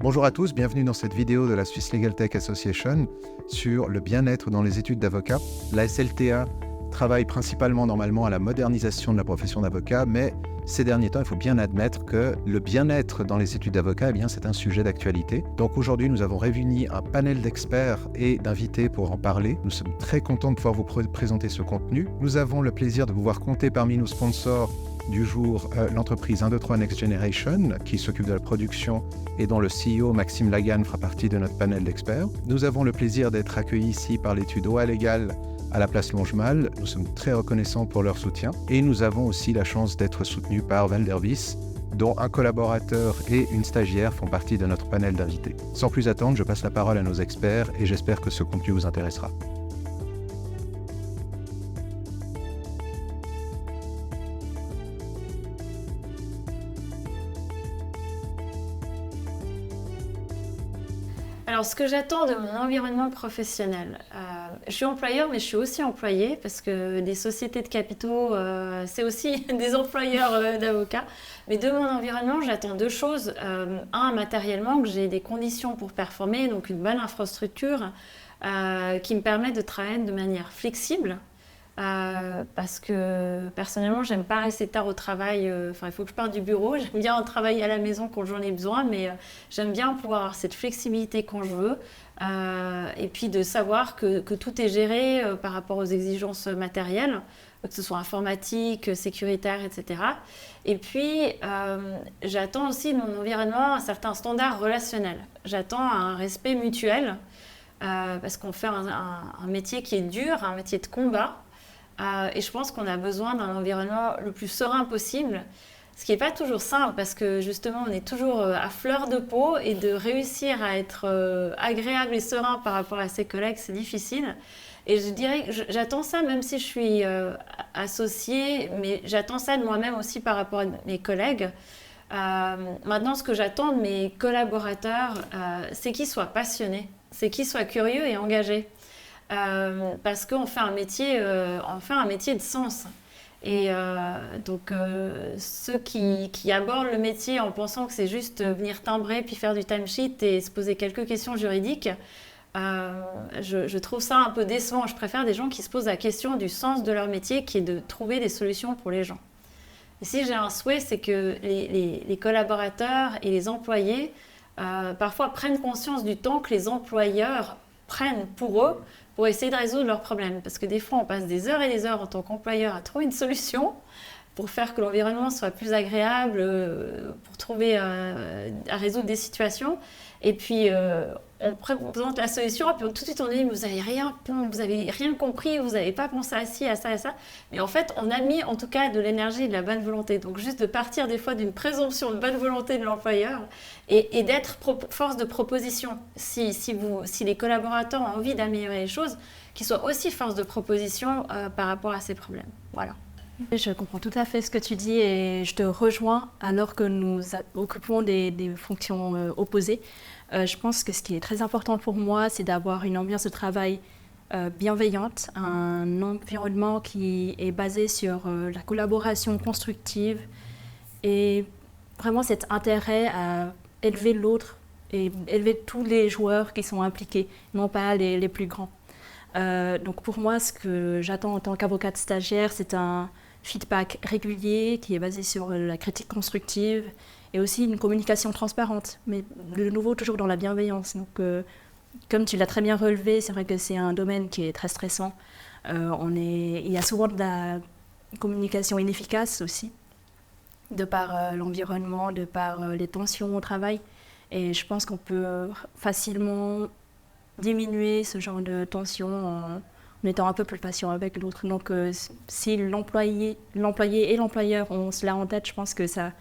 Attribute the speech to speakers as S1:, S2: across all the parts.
S1: Bonjour à tous, bienvenue dans cette vidéo de la Swiss Legal Tech Association sur le bien-être dans les études d'avocat. La SLTA travaille principalement normalement à la modernisation de la profession d'avocat, mais ces derniers temps, il faut bien admettre que le bien-être dans les études d'avocat, c'est un sujet d'actualité. Donc aujourd'hui, nous avons réuni un panel d'experts et d'invités pour en parler. Nous sommes très contents de pouvoir vous présenter ce contenu. Nous avons le plaisir de pouvoir compter parmi nos sponsors du jour l'entreprise 123 Next Generation qui s'occupe de la production et dont le CEO Maxime Lagan fera partie de notre panel d'experts. Nous avons le plaisir d'être accueillis ici par l'étude OA Légal à la place Longemal. Nous sommes très reconnaissants pour leur soutien et nous avons aussi la chance d'être soutenus par Valdervis, dont un collaborateur et une stagiaire font partie de notre panel d'invités. Sans plus attendre, je passe la parole à nos experts et j'espère que ce contenu vous intéressera.
S2: Alors, ce que j'attends de mon environnement professionnel, je suis employeur, mais je suis aussi employée, parce que des sociétés de capitaux, c'est aussi des employeurs d'avocats. Mais de mon environnement, j'attends deux choses. Un, matériellement, que j'ai des conditions pour performer, donc une bonne infrastructure qui me permet de travailler de manière flexible. Parce que personnellement, j'aime pas rester tard au travail. Il faut que je parte du bureau. J'aime bien travailler à la maison quand j'en ai besoin, mais j'aime bien pouvoir avoir cette flexibilité quand je veux. Et puis de savoir que tout est géré par rapport aux exigences matérielles, que ce soit informatique, sécuritaire, etc. Et puis, j'attends aussi de mon environnement un certain standard relationnel. J'attends un respect mutuel, parce qu'on fait un métier qui est dur, un métier de combat. Et je pense qu'on a besoin d'un environnement le plus serein possible, ce qui n'est pas toujours simple parce que justement on est toujours à fleur de peau et de réussir à être agréable et serein par rapport à ses collègues, c'est difficile. Et je dirais que j'attends ça même si je suis associée, mais j'attends ça de moi-même aussi par rapport à mes collègues. Maintenant, ce que j'attends de mes collaborateurs, c'est qu'ils soient passionnés, c'est qu'ils soient curieux et engagés. Parce qu'on fait un métier de sens. Et donc, ceux qui abordent le métier en pensant que c'est juste venir timbrer puis faire du timesheet et se poser quelques questions juridiques, je trouve ça un peu décevant. Je préfère des gens qui se posent la question du sens de leur métier, qui est de trouver des solutions pour les gens. Et si j'ai un souhait, c'est que les collaborateurs et les employés parfois prennent conscience du temps que les employeurs prennent pour eux pour essayer de résoudre leurs problèmes. Parce que des fois, on passe des heures et des heures en tant qu'employeur à trouver une solution pour faire que l'environnement soit plus agréable, pour trouver à résoudre des situations. Et puis, on présente la solution, et puis tout de suite, on dit « vous n'avez rien compris, vous n'avez pas pensé à ci, à ça, à ça ». Mais en fait, on a mis en tout cas de l'énergie et de la bonne volonté. Donc, juste de partir des fois d'une présomption de bonne volonté de l'employeur et d'être force de proposition. Si les collaborateurs ont envie d'améliorer les choses, qu'ils soient aussi force de proposition par rapport à ces problèmes. Voilà.
S3: Je comprends tout à fait ce que tu dis et je te rejoins alors que nous occupons des fonctions opposées. Je pense que ce qui est très important pour moi, c'est d'avoir une ambiance de travail bienveillante, un environnement qui est basé sur la collaboration constructive et vraiment cet intérêt à élever l'autre et élever tous les joueurs qui sont impliqués, non pas les plus grands. Donc pour moi, ce que j'attends en tant qu'avocate stagiaire, c'est un feedback régulier qui est basé sur la critique constructive et aussi une communication transparente, mais de nouveau toujours dans la bienveillance. Donc, comme tu l'as très bien relevé, c'est vrai que c'est un domaine qui est très stressant. Il y a souvent de la communication inefficace aussi, de par l'environnement, de par les tensions au travail. Et je pense qu'on peut facilement diminuer ce genre de tension en étant un peu plus patient avec l'autre. Donc, si l'employé et l'employeur ont cela en tête, je pense que ça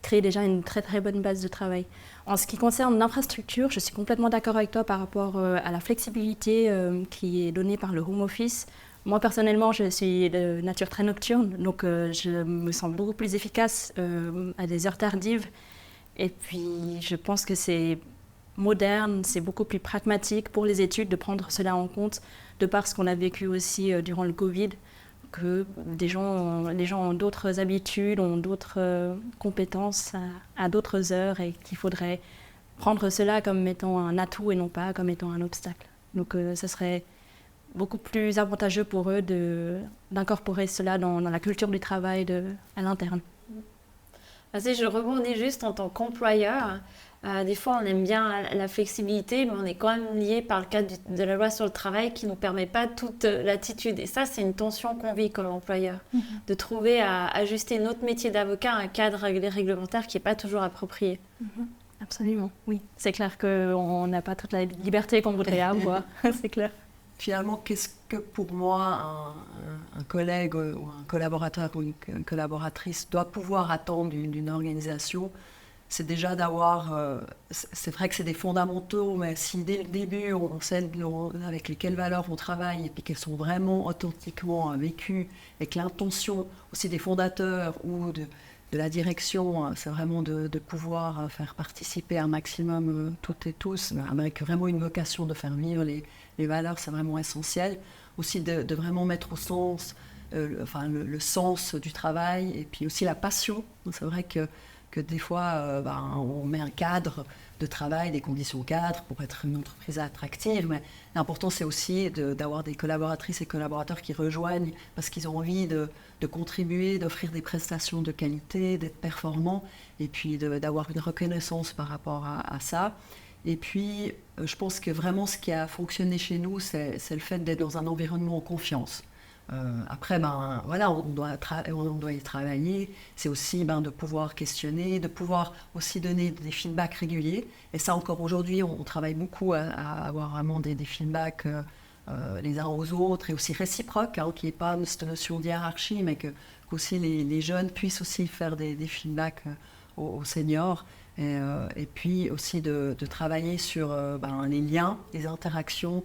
S3: crée déjà une très très bonne base de travail. En ce qui concerne l'infrastructure, je suis complètement d'accord avec toi par rapport à la flexibilité qui est donnée par le home office. Moi, personnellement, je suis de nature très nocturne, donc je me sens beaucoup plus efficace à des heures tardives. Et puis, je pense que c'est moderne, c'est beaucoup plus pragmatique pour les études de prendre cela en compte, de par ce qu'on a vécu aussi durant le Covid, que les gens ont d'autres habitudes, ont d'autres compétences à d'autres heures et qu'il faudrait prendre cela comme étant un atout et non pas comme étant un obstacle. Donc ça serait beaucoup plus avantageux pour eux d'incorporer cela dans la culture du travail à l'interne.
S2: Si je rebondis juste en tant qu'employeur, des fois on aime bien la flexibilité, mais on est quand même lié par le cadre de la loi sur le travail qui ne nous permet pas toute latitude. Et ça, c'est une tension qu'on vit comme employeur, de trouver à ajuster notre métier d'avocat à un cadre réglementaire qui n'est pas toujours approprié.
S3: Absolument, oui. C'est clair qu'on n'a pas toute la liberté qu'on voudrait avoir, c'est clair.
S4: Finalement, qu'est-ce que pour moi un collègue ou un collaborateur ou une collaboratrice doit pouvoir attendre d'une organisation? C'est déjà d'avoir, c'est vrai que c'est des fondamentaux, mais si dès le début on sait avec lesquelles valeurs on travaille et puis qu'elles sont vraiment authentiquement vécues et que l'intention aussi des fondateurs ou de la direction, c'est vraiment de pouvoir faire participer un maximum toutes et tous, avec vraiment une vocation de faire vivre les valeurs, c'est vraiment essentiel. Aussi de vraiment mettre au sens, le sens du travail et puis aussi la passion. C'est vrai que des fois, on met un cadre de travail, des conditions cadres pour être une entreprise attractive, mais l'important c'est aussi d'avoir des collaboratrices et collaborateurs qui rejoignent parce qu'ils ont envie de contribuer, d'offrir des prestations de qualité, d'être performants et puis d'avoir une reconnaissance par rapport à ça. Et puis, je pense que vraiment ce qui a fonctionné chez nous, c'est le fait d'être dans un environnement en confiance. Après, on doit y travailler. C'est aussi de pouvoir questionner, de pouvoir aussi donner des feedbacks réguliers. Et ça, encore aujourd'hui, on travaille beaucoup à avoir vraiment des feedbacks les uns aux autres et aussi réciproques, qu'il n'y ait pas cette notion de hiérarchie, mais qu'aussi les jeunes puissent aussi faire des feedbacks aux seniors. Et puis aussi de travailler sur les liens, les interactions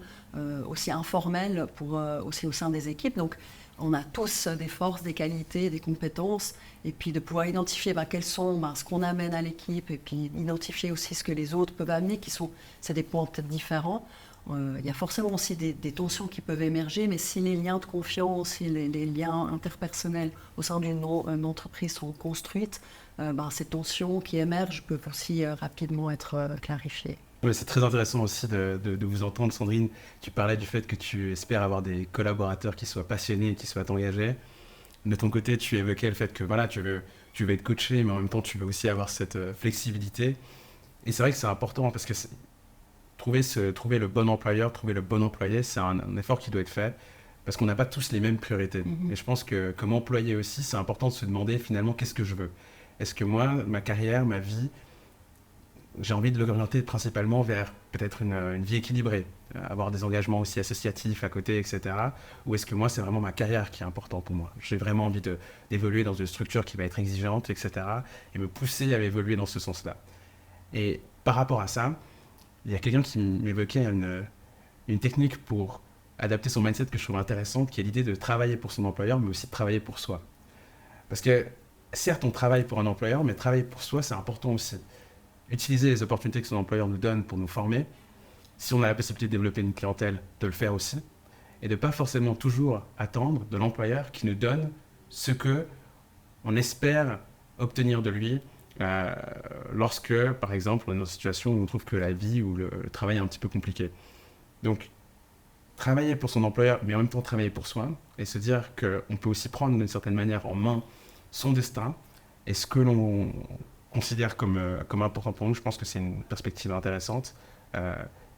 S4: aussi informelles aussi au sein des équipes. Donc on a tous des forces, des qualités, des compétences et puis de pouvoir identifier quels sont ce qu'on amène à l'équipe et puis identifier aussi ce que les autres peuvent amener, c'est des points peut-être différents. Il y a forcément aussi des tensions qui peuvent émerger, mais si les liens de confiance, si les liens interpersonnels au sein d'une entreprise sont construites, ces tensions qui émergent peuvent aussi rapidement être clarifiées.
S5: Oui, c'est très intéressant aussi de vous entendre, Sandrine. Tu parlais du fait que tu espères avoir des collaborateurs qui soient passionnés et qui soient engagés. De ton côté, tu évoquais le fait que tu veux être coaché, mais en même temps, tu veux aussi avoir cette flexibilité. Et c'est vrai que c'est important parce que trouver le bon employeur, trouver le bon employé, c'est un effort qui doit être fait parce qu'on n'a pas tous les mêmes priorités. Et je pense que comme employé aussi, c'est important de se demander finalement qu'est-ce que je veux. Est-ce que moi, ma carrière, ma vie, j'ai envie de l'orienter principalement vers peut-être une vie équilibrée, avoir des engagements aussi associatifs à côté, etc. Ou est-ce que moi, c'est vraiment ma carrière qui est importante pour moi? J'ai vraiment envie d'évoluer dans une structure qui va être exigeante, etc. et me pousser à évoluer dans ce sens-là. Et par rapport à ça, il y a quelqu'un qui m'évoquait une technique pour adapter son mindset que je trouve intéressante, qui est l'idée de travailler pour son employeur, mais aussi de travailler pour soi. Parce que certes, on travaille pour un employeur, mais travailler pour soi, c'est important aussi. Utiliser les opportunités que son employeur nous donne pour nous former. Si on a la possibilité de développer une clientèle, de le faire aussi. Et de ne pas forcément toujours attendre de l'employeur qui nous donne ce qu'on espère obtenir de lui lorsque, par exemple, on est dans une situation où on trouve que la vie ou le travail est un petit peu compliqué. Donc, travailler pour son employeur, mais en même temps travailler pour soi, et se dire qu'on peut aussi prendre d'une certaine manière en main son destin, et ce que l'on considère comme important pour nous, je pense que c'est une perspective intéressante,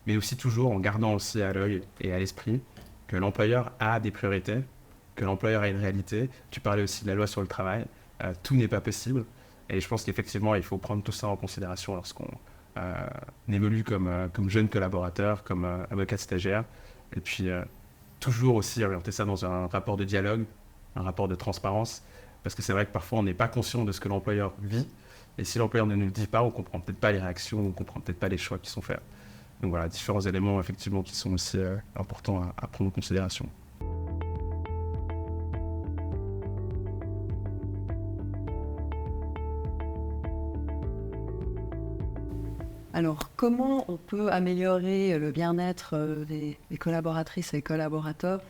S5: mais aussi toujours en gardant aussi à l'œil et à l'esprit que l'employeur a des priorités, que l'employeur a une réalité. Tu parlais aussi de la loi sur le travail, tout n'est pas possible, et je pense qu'effectivement, il faut prendre tout ça en considération lorsqu'on évolue comme jeune collaborateur, comme avocat stagiaire, et puis toujours aussi orienter ça dans un rapport de dialogue, un rapport de transparence, parce que c'est vrai que parfois on n'est pas conscient de ce que l'employeur vit, et si l'employeur ne nous le dit pas, on ne comprend peut-être pas les réactions, on ne comprend peut-être pas les choix qui sont faits. Donc voilà, différents éléments effectivement qui sont aussi importants à prendre en considération.
S4: Alors, comment on peut améliorer le bien-être des collaboratrices et collaborateurs?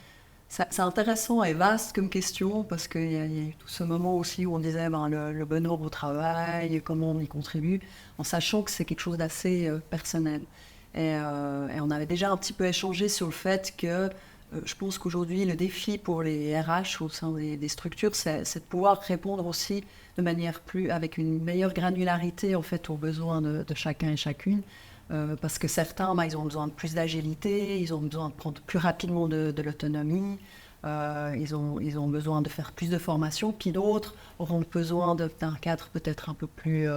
S4: C'est intéressant et vaste comme question parce qu'il y a eu tout ce moment aussi où on disait le bonheur au travail, comment on y contribue, en sachant que c'est quelque chose d'assez personnel. Et on avait déjà un petit peu échangé sur le fait que je pense qu'aujourd'hui, le défi pour les RH au sein des structures, c'est de pouvoir répondre aussi de manière avec une meilleure granularité en fait, aux besoins de chacun et chacune. Parce que certains, ils ont besoin de plus d'agilité, ils ont besoin de prendre plus rapidement de l'autonomie, ils ont besoin de faire plus de formation, puis d'autres auront besoin d'un cadre peut-être un peu plus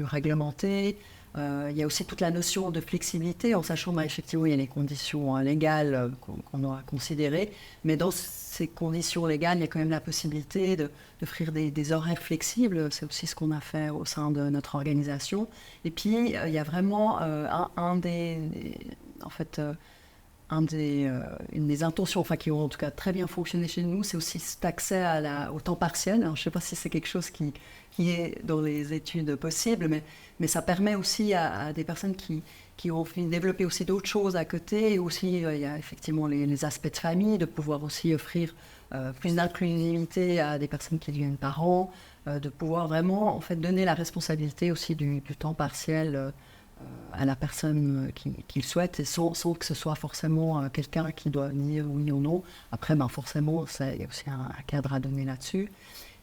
S4: réglementé. Il y a aussi toute la notion de flexibilité, en sachant effectivement il y a les conditions légales qu'on doit considérer, mais dans ces conditions légales, il y a quand même la possibilité d'offrir des horaires flexibles. C'est aussi ce qu'on a fait au sein de notre organisation. Et puis, il y a vraiment une des intentions, qui ont en tout cas très bien fonctionné chez nous, c'est aussi cet accès au temps partiel. Alors, je ne sais pas si c'est quelque chose qui est dans les études possibles, mais ça permet aussi à des personnes qui ont développé aussi d'autres choses à côté. Et aussi, il y a effectivement les aspects de famille, de pouvoir aussi offrir plus d'inclusivité à des personnes qui deviennent parents, de pouvoir vraiment en fait, donner la responsabilité aussi du temps partiel à la personne qui le souhaite, et sans que ce soit forcément quelqu'un qui doit dire oui ou non. Après, forcément, il y a aussi un cadre à donner là-dessus.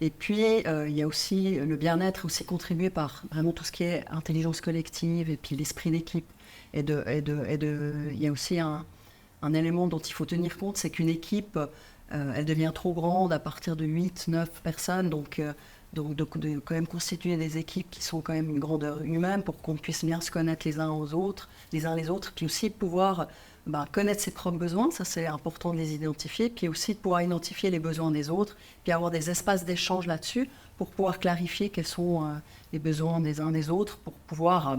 S4: Et puis, il y a aussi le bien-être aussi contribué par vraiment tout ce qui est intelligence collective et puis l'esprit d'équipe. Il y a aussi un élément dont il faut tenir compte, c'est qu'une équipe, elle devient trop grande à partir de 8-9 personnes, donc de quand même constituer des équipes qui sont quand même une grandeur humaine pour qu'on puisse bien se connaître les uns les autres, puis aussi pouvoir connaître ses propres besoins, ça c'est important de les identifier, puis aussi de pouvoir identifier les besoins des autres, puis avoir des espaces d'échange là-dessus pour pouvoir clarifier quels sont les besoins des uns des autres, pour pouvoir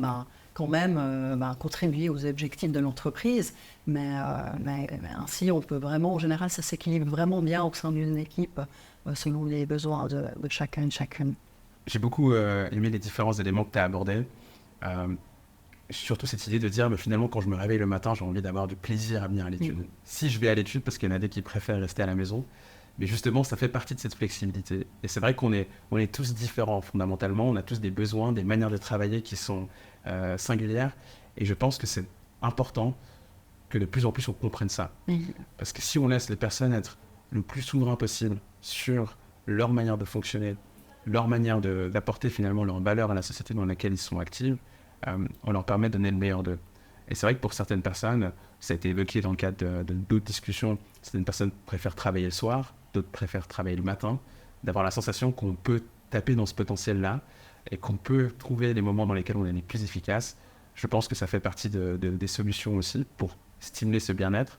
S4: quand même contribuer aux objectifs de l'entreprise, mais ainsi on peut vraiment, en général ça s'équilibre vraiment bien au sein d'une équipe selon les besoins de chacun et de chacune.
S5: J'ai beaucoup aimé les différents éléments que tu as abordés. Surtout cette idée de dire, finalement, quand je me réveille le matin, j'ai envie d'avoir du plaisir à venir à l'étude. Si je vais à l'étude, parce qu'il y en a des qui préfèrent rester à la maison, mais justement, ça fait partie de cette flexibilité. Et c'est vrai qu'on est tous différents fondamentalement, on a tous des besoins, des manières de travailler qui sont singulières, et je pense que c'est important que de plus en plus on comprenne ça. Parce que si on laisse les personnes être le plus souverains possible sur leur manière de fonctionner, leur manière d'apporter finalement leur valeur à la société dans laquelle ils sont actifs, on leur permet de donner le meilleur d'eux. Et c'est vrai que pour certaines personnes, ça a été évoqué dans le cadre d'autres discussions, certaines personnes préfèrent travailler le soir, d'autres préfèrent travailler le matin, d'avoir la sensation qu'on peut taper dans ce potentiel-là et qu'on peut trouver les moments dans lesquels on est les plus efficaces. Je pense que ça fait partie des solutions aussi pour stimuler ce bien-être.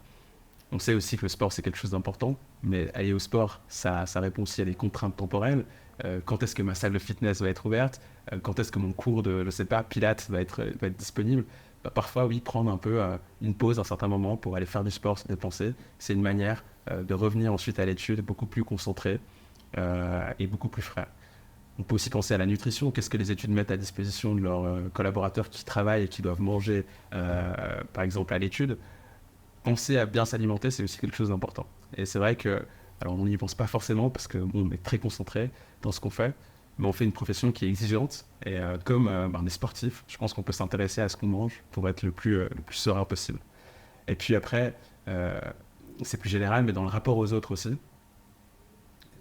S5: On sait aussi que le sport, c'est quelque chose d'important, mais aller au sport, ça répond aussi à des contraintes temporelles. Quand est-ce que ma salle de fitness va être ouverte ? Quand est-ce que mon cours de, pilates va être disponible ? Parfois, oui, prendre un peu une pause à un certain moment pour aller faire du sport, se dépenser, c'est une manière de revenir ensuite à l'étude beaucoup plus concentré et beaucoup plus frais. On peut aussi penser à la nutrition. Qu'est-ce que les études mettent à disposition de leurs collaborateurs qui travaillent et qui doivent manger, par exemple, à l'étude ? Penser à bien s'alimenter, c'est aussi quelque chose d'important. Et c'est vrai que, alors on n'y pense pas forcément parce qu'on est très concentré dans ce qu'on fait, mais on fait une profession qui est exigeante. Et comme des sportifs, je pense qu'on peut s'intéresser à ce qu'on mange pour être le plus serein possible. Et puis après, c'est plus général, mais dans le rapport aux autres aussi.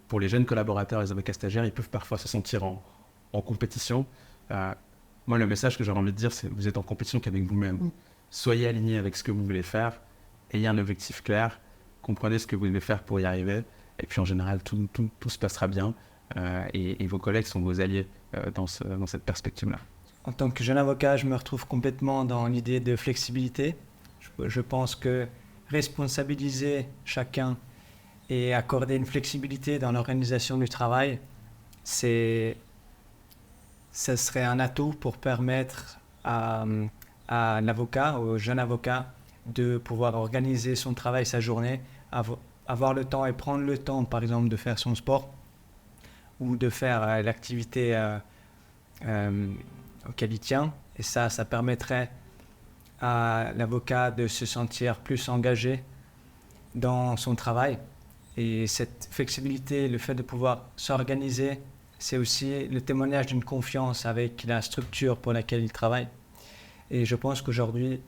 S5: Pour les jeunes collaborateurs, les avocats stagiaires, ils peuvent parfois se sentir en compétition. Moi, le message que j'aurais envie de dire, c'est que vous êtes en compétition qu'avec vous-même. Soyez aligné avec ce que vous voulez faire. Ayez un objectif clair, comprenez ce que vous devez faire pour y arriver, et puis en général, tout se passera bien, et vos collègues sont vos alliés dans cette perspective-là.
S6: En tant que jeune avocat, je me retrouve complètement dans l'idée de flexibilité. Je pense que responsabiliser chacun et accorder une flexibilité dans l'organisation du travail, ce serait un atout pour permettre à l'avocat, au jeune avocat, de pouvoir organiser son travail, sa journée, avoir le temps et prendre le temps, par exemple, de faire son sport ou de faire l'activité auquel il tient. Et ça permettrait à l'avocat de se sentir plus engagé dans son travail. Et cette flexibilité, le fait de pouvoir s'organiser, c'est aussi le témoignage d'une confiance avec la structure pour laquelle il travaille. Et je pense qu'aujourd'hui,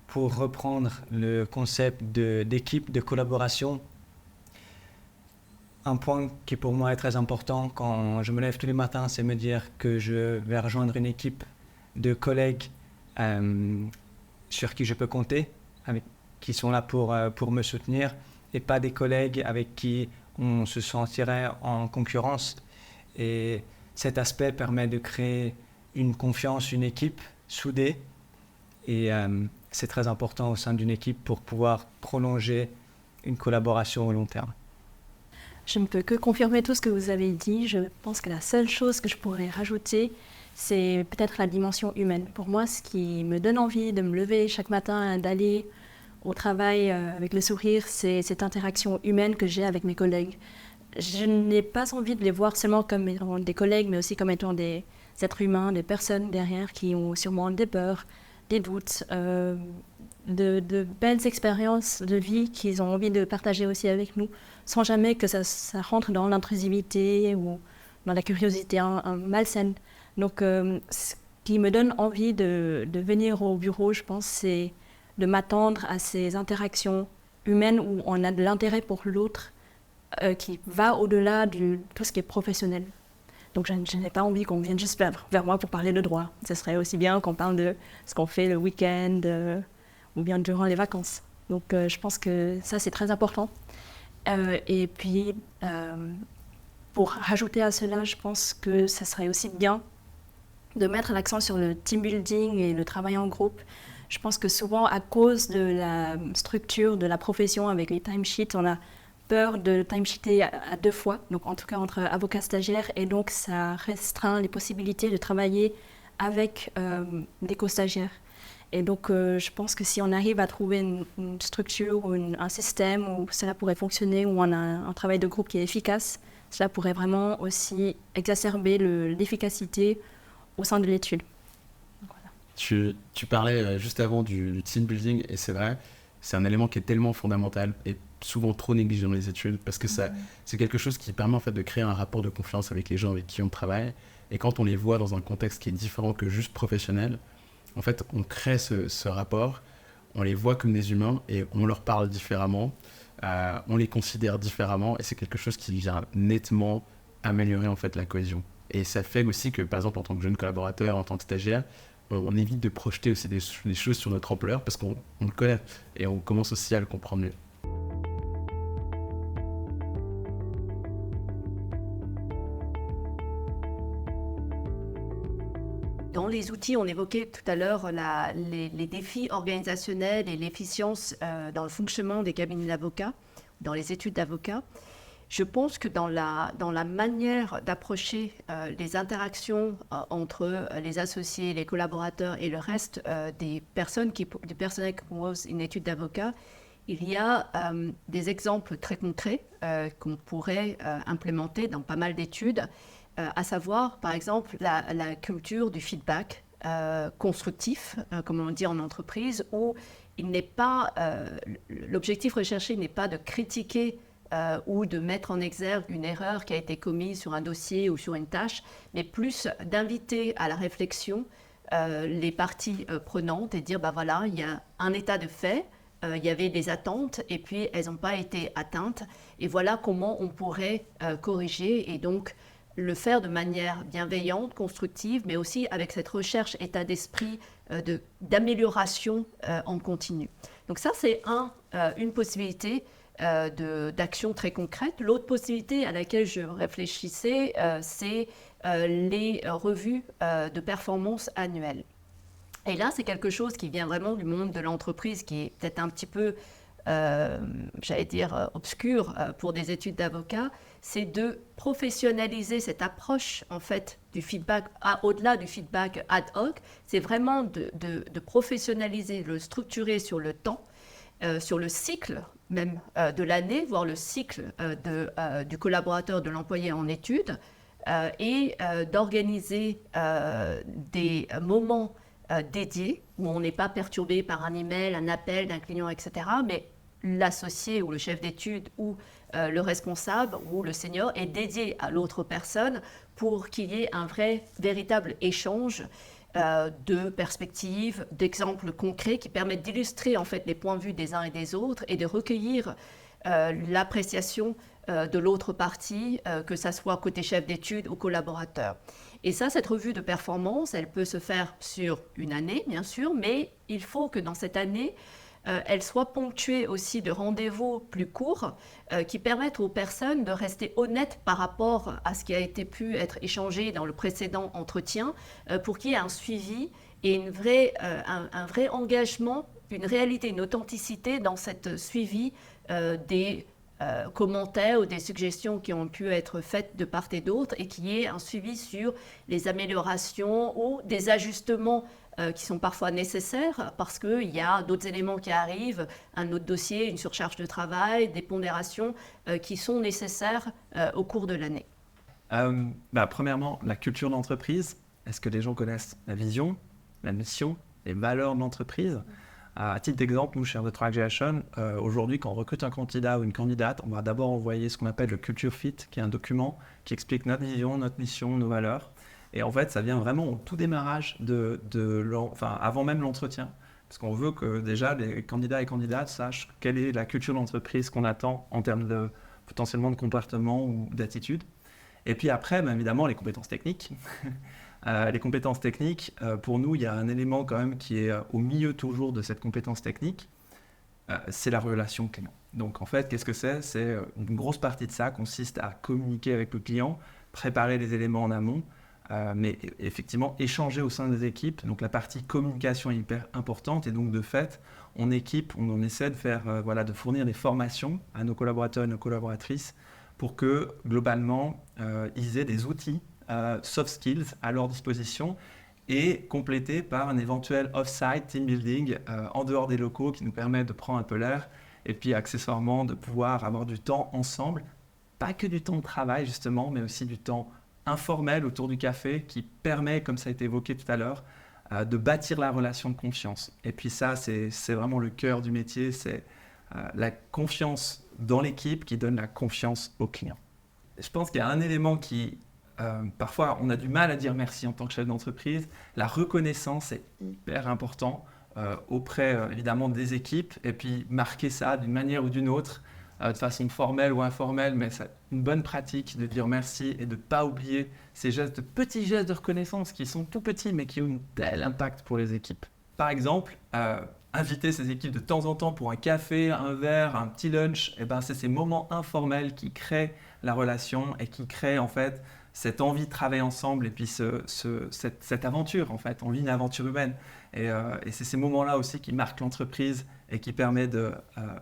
S6: pour reprendre le concept d'équipe, de collaboration, un point qui pour moi est très important quand je me lève tous les matins, c'est me dire que je vais rejoindre une équipe de collègues sur qui je peux compter, qui sont là pour me soutenir, et pas des collègues avec qui on se sentirait en concurrence. Et cet aspect permet de créer une confiance, une équipe soudée. Et c'est très important au sein d'une équipe pour pouvoir prolonger une collaboration au long terme.
S3: Je ne peux que confirmer tout ce que vous avez dit. Je pense que la seule chose que je pourrais rajouter, c'est peut-être la dimension humaine. Pour moi, ce qui me donne envie de me lever chaque matin, d'aller au travail avec le sourire, c'est cette interaction humaine que j'ai avec mes collègues. Je n'ai pas envie de les voir seulement comme étant des collègues, mais aussi comme étant des êtres humains, des personnes derrière qui ont sûrement des peurs, des doutes, de belles expériences de vie qu'ils ont envie de partager aussi avec nous, sans jamais que ça rentre dans l'intrusivité ou dans la curiosité malsaine. Donc, ce qui me donne envie de venir au bureau, je pense, c'est de m'attendre à ces interactions humaines où on a de l'intérêt pour l'autre qui va au-delà de tout ce qui est professionnel. Donc, je n'ai pas envie qu'on vienne juste vers moi pour parler de droit. Ce serait aussi bien qu'on parle de ce qu'on fait le week-end ou bien durant les vacances. Donc, je pense que ça, c'est très important. Et puis, pour rajouter à cela, je pense que ça serait aussi bien de mettre l'accent sur le team building et le travail en groupe. Je pense que souvent, à cause de la structure de la profession avec les timesheets, on a peur de timesheeter à deux fois, donc en tout cas entre avocats stagiaires, et donc ça restreint les possibilités de travailler avec des co-stagiaires. Et donc je pense que si on arrive à trouver une structure ou un système où cela pourrait fonctionner, où on a un travail de groupe qui est efficace, cela pourrait vraiment aussi exacerber l'efficacité au sein de l'étude.
S5: Tu parlais juste avant du team building, et c'est vrai, c'est un élément qui est tellement fondamental et souvent trop négligé dans les études, parce que c'est quelque chose qui permet en fait de créer un rapport de confiance avec les gens avec qui on travaille, et quand on les voit dans un contexte qui est différent que juste professionnel, en fait on crée ce rapport, on les voit comme des humains et on leur parle différemment, on les considère différemment, et c'est quelque chose qui vient nettement améliorer en fait la cohésion. Et ça fait aussi que, par exemple, en tant que jeune collaborateur, en tant que stagiaire, on évite de projeter aussi des choses sur notre employeur parce qu'on le connaît et on commence aussi à le comprendre mieux.
S7: Dans les outils, on évoquait tout à l'heure les défis organisationnels et l'efficience dans le fonctionnement des cabinets d'avocats, dans les études d'avocats. Je pense que dans la manière d'approcher les interactions entre les associés, les collaborateurs et le reste du personnel qui compose une étude d'avocat, il y a des exemples très concrets qu'on pourrait implémenter dans pas mal d'études, à savoir par exemple la culture du feedback constructif, comme on dit en entreprise, où il n'est pas l'objectif recherché n'est pas de critiquer ou de mettre en exergue une erreur qui a été commise sur un dossier ou sur une tâche, mais plus d'inviter à la réflexion les parties prenantes et dire, voilà, il y a un état de fait, il y avait des attentes et puis elles n'ont pas été atteintes, et voilà comment on pourrait corriger, et donc le faire de manière bienveillante, constructive, mais aussi avec cette recherche état d'esprit d'amélioration en continu. Donc ça, c'est une possibilité d'action très concrète. L'autre possibilité à laquelle je réfléchissais, c'est les revues de performance annuelles. Et là, c'est quelque chose qui vient vraiment du monde de l'entreprise, qui est peut-être un petit peu, j'allais dire, obscur pour des études d'avocat. C'est de professionnaliser cette approche, en fait, du feedback, au-delà du feedback ad hoc. C'est vraiment de professionnaliser, le structurer sur le temps, sur le cycle même de l'année, voire le cycle du collaborateur, de l'employé en études, et d'organiser des moments dédiés où on n'est pas perturbé par un email, un appel d'un client, etc., mais l'associé ou le chef d'études ou le responsable ou le senior est dédié à l'autre personne pour qu'il y ait un véritable échange de perspectives, d'exemples concrets qui permettent d'illustrer en fait les points de vue des uns et des autres et de recueillir l'appréciation de l'autre partie, que ça soit côté chef d'études ou collaborateur. Et ça, cette revue de performance, elle peut se faire sur une année, bien sûr, mais il faut que dans cette année, elle soit ponctuée aussi de rendez-vous plus courts qui permettent aux personnes de rester honnêtes par rapport à ce qui a pu être échangé dans le précédent entretien pour qu'il y ait un suivi et un vrai engagement, une réalité, une authenticité dans cette suivi des commentaires ou des suggestions qui ont pu être faites de part et d'autre et qu'il y ait un suivi sur les améliorations ou des ajustements qui sont parfois nécessaires parce qu'il y a d'autres éléments qui arrivent, un autre dossier, une surcharge de travail, des pondérations qui sont nécessaires au cours de l'année.
S8: Premièrement, la culture d'entreprise. Est-ce que les gens connaissent la vision, la mission, les valeurs de l'entreprise ? À titre d'exemple, nous, chez The Track Generation, aujourd'hui, quand on recrute un candidat ou une candidate, on va d'abord envoyer ce qu'on appelle le Culture Fit, qui est un document qui explique notre vision, notre mission, nos valeurs. Et en fait, ça vient vraiment au tout démarrage, avant même l'entretien. Parce qu'on veut que déjà les candidats et candidates sachent quelle est la culture d'entreprise qu'on attend en termes potentiellement de comportement ou d'attitude. Et puis après, évidemment, les compétences techniques. Les compétences techniques, pour nous, il y a un élément quand même qui est au milieu toujours de cette compétence technique, c'est la relation client. Donc en fait, qu'est-ce que c'est ? C'est une grosse partie de ça consiste à communiquer avec le client, préparer les éléments en amont, mais effectivement échanger au sein des équipes. Donc la partie communication est hyper importante et donc de fait, on essaie de faire, de fournir des formations à nos collaborateurs et nos collaboratrices pour que globalement, ils aient des outils soft skills à leur disposition et complétés par un éventuel off-site team building en dehors des locaux qui nous permet de prendre un peu l'air et puis accessoirement de pouvoir avoir du temps ensemble, pas que du temps de travail justement, mais aussi du temps informel autour du café qui permet, comme ça a été évoqué tout à l'heure, de bâtir la relation de confiance. Et puis ça, c'est vraiment le cœur du métier, c'est la confiance dans l'équipe qui donne la confiance aux clients. Je pense qu'il y a un élément qui parfois, on a du mal à dire merci en tant que chef d'entreprise. La reconnaissance est hyper important auprès, évidemment, des équipes. Et puis, marquer ça d'une manière ou d'une autre, de façon formelle ou informelle. Mais c'est une bonne pratique de dire merci et de ne pas oublier ces petits gestes de reconnaissance qui sont tout petits, mais qui ont un tel impact pour les équipes. Par exemple, inviter ces équipes de temps en temps pour un café, un verre, un petit lunch. C'est ces moments informels qui créent la relation et qui créent, en fait, cette envie de travailler ensemble et puis cette aventure, en fait. On vit une aventure humaine. Et c'est ces moments-là aussi qui marquent l'entreprise et qui permettent de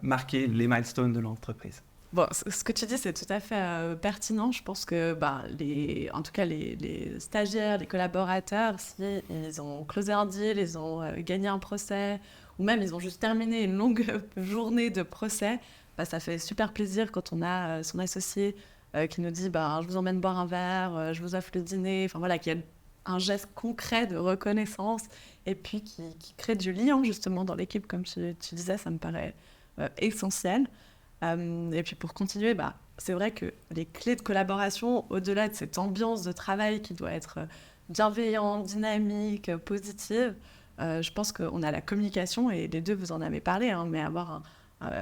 S8: marquer les milestones de l'entreprise.
S9: Bon, ce que tu dis, c'est tout à fait pertinent. Je pense que en tout cas, les stagiaires, les collaborateurs, si ils ont closé un deal, ils ont gagné un procès, ou même ils ont juste terminé une longue journée de procès, ça fait super plaisir quand on a son associé qui nous dit je vous emmène boire un verre, je vous offre le dîner, qu'il y a un geste concret de reconnaissance et puis qui crée du lien justement dans l'équipe, comme tu disais, ça me paraît essentiel. Et puis pour continuer, c'est vrai que les clés de collaboration, au-delà de cette ambiance de travail qui doit être bienveillante, dynamique, positive, je pense qu'on a la communication, et les deux vous en avez parlé, mais avoir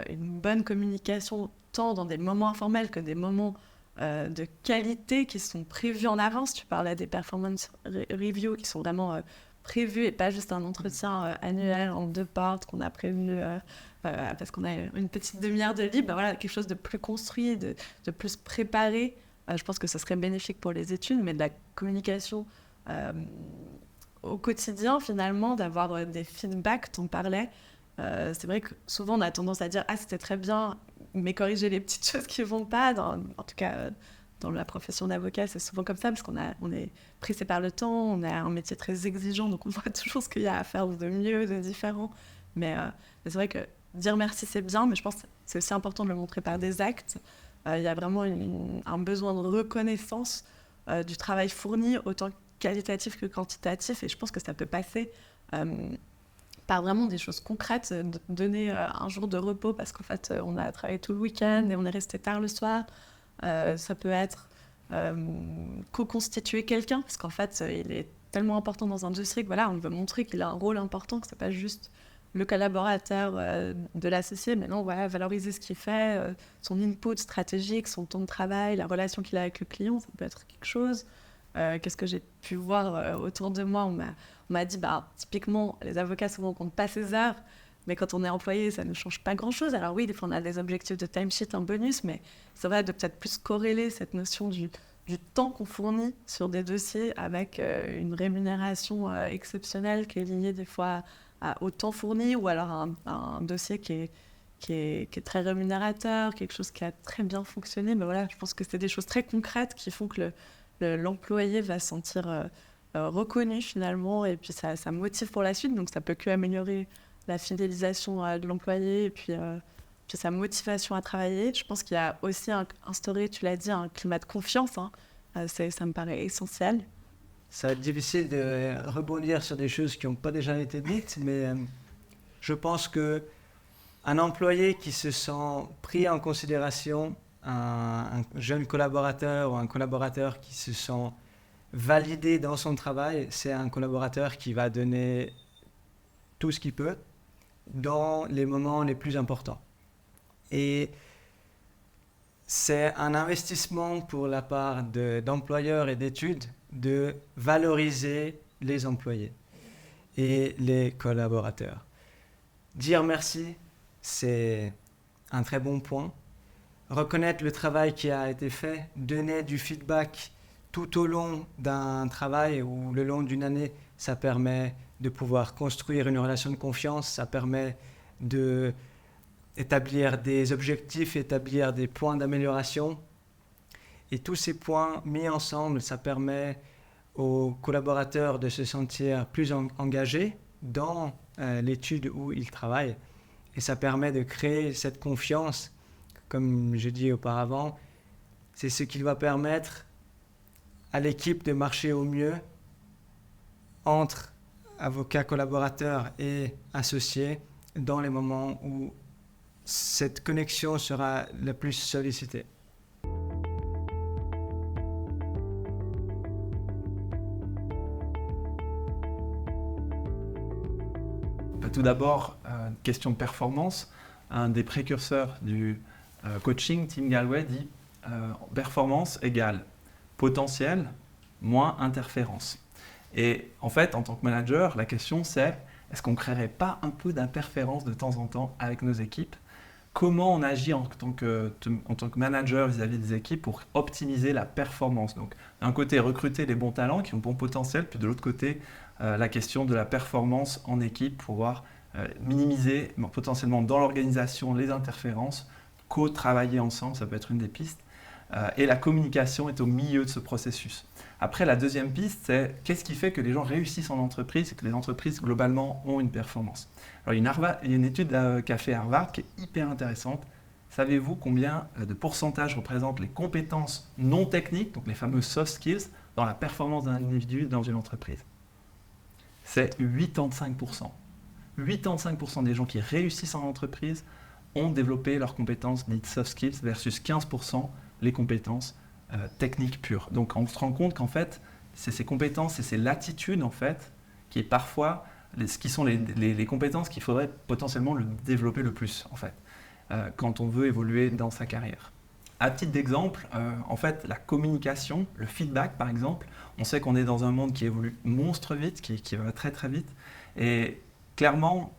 S9: une bonne communication tant dans des moments informels que des moments de qualité qui sont prévus en avance. Tu parlais des performance reviews qui sont vraiment prévus et pas juste un entretien annuel en deux parts qu'on a prévu parce qu'on a une petite demi-heure de libre. Quelque chose de plus construit, de plus préparé. Je pense que ce serait bénéfique pour les études, mais de la communication au quotidien, finalement, d'avoir des feedbacks, t'en parlais. C'est vrai que souvent on a tendance à dire « Ah, c'était très bien », mais corriger les petites choses qui ne vont pas. En tout cas, dans la profession d'avocat, c'est souvent comme ça, parce on est pressé par le temps, on a un métier très exigeant, donc on voit toujours ce qu'il y a à faire de mieux, de différent. Mais c'est vrai que dire merci, c'est bien, mais je pense que c'est aussi important de le montrer par des actes. Il y a vraiment un besoin de reconnaissance du travail fourni, autant qualitatif que quantitatif, et je pense que ça peut passer par vraiment des choses concrètes, donner un jour de repos parce qu'en fait, on a travaillé tout le week-end et on est resté tard le soir. Ça peut être co-constituer quelqu'un, parce qu'en fait, il est tellement important dans un dossier que voilà, on veut montrer qu'il a un rôle important, que c'est pas juste le collaborateur de l'associé, mais non, voilà, valoriser ce qu'il fait, son input stratégique, son temps de travail, la relation qu'il a avec le client, ça peut être quelque chose. Qu'est-ce que j'ai pu voir autour de moi, on m'a dit, typiquement, les avocats souvent comptent pas ses heures, mais quand on est employé, ça ne change pas grand-chose. Alors oui, des fois, on a des objectifs de timesheet, un bonus, mais c'est vrai de peut-être plus corréler cette notion du temps qu'on fournit sur des dossiers avec une rémunération exceptionnelle qui est liée des fois au temps fourni, ou alors un dossier qui est très rémunérateur, quelque chose qui a très bien fonctionné. Mais voilà, je pense que c'est des choses très concrètes qui font que l'employé va se sentir reconnu finalement, et puis ça motive pour la suite, donc ça peut que améliorer la fidélisation de l'employé et puis sa motivation à travailler. Je pense qu'il y a aussi instauré, tu l'as dit, un climat de confiance. Ça me paraît essentiel.
S6: Ça va être difficile de rebondir sur des choses qui n'ont pas déjà été dites, mais je pense qu'un employé qui se sent pris en considération, un jeune collaborateur ou un collaborateur qui se sent validé dans son travail, c'est un collaborateur qui va donner tout ce qu'il peut dans les moments les plus importants. Et c'est un investissement pour la part d'employeurs et d'études de valoriser les employés et les collaborateurs. Dire merci, c'est un très bon point. Reconnaître le travail qui a été fait, donner du feedback tout au long d'un travail ou le long d'une année, ça permet de pouvoir construire une relation de confiance, ça permet d'établir des objectifs, établir des points d'amélioration. Et tous ces points mis ensemble, ça permet aux collaborateurs de se sentir plus engagés dans l'étude où ils travaillent. Et ça permet de créer cette confiance, comme je dis auparavant, c'est ce qui va permettre à l'équipe de marcher au mieux entre avocats collaborateurs et associés dans les moments où cette connexion sera la plus sollicitée.
S8: Tout d'abord, question de performance. Un des précurseurs du coaching, Tim Gallwey, dit performance égale potentiel moins interférence. Et en fait, en tant que manager, la question c'est, est-ce qu'on ne créerait pas un peu d'interférence de temps en temps avec nos équipes? Comment on agit en tant que manager vis-à-vis des équipes pour optimiser la performance? Donc, d'un côté, recruter les bons talents qui ont bon potentiel, puis de l'autre côté, la question de la performance en équipe pour pouvoir minimiser potentiellement dans l'organisation les interférences, co-travailler ensemble, ça peut être une des pistes. Et la communication est au milieu de ce processus. Après, la deuxième piste, c'est qu'est-ce qui fait que les gens réussissent en entreprise et que les entreprises, globalement, ont une performance. Alors, il y a une étude qu'a fait Harvard qui est hyper intéressante. Savez-vous combien de pourcentage représentent les compétences non techniques, donc les fameux soft skills, dans la performance d'un individu dans une entreprise? C'est 85%. 85% des gens qui réussissent en entreprise ont développé leurs compétences dites soft skills versus 15% les compétences techniques pures. Donc on se rend compte qu'en fait, c'est ces compétences et ces latitudes en fait, qui est parfois qui sont les compétences qu'il faudrait potentiellement développer le plus en fait, quand on veut évoluer dans sa carrière. À titre d'exemple, en fait, la communication, le feedback par exemple, on sait qu'on est dans un monde qui évolue monstre vite, qui va très très vite, et clairement,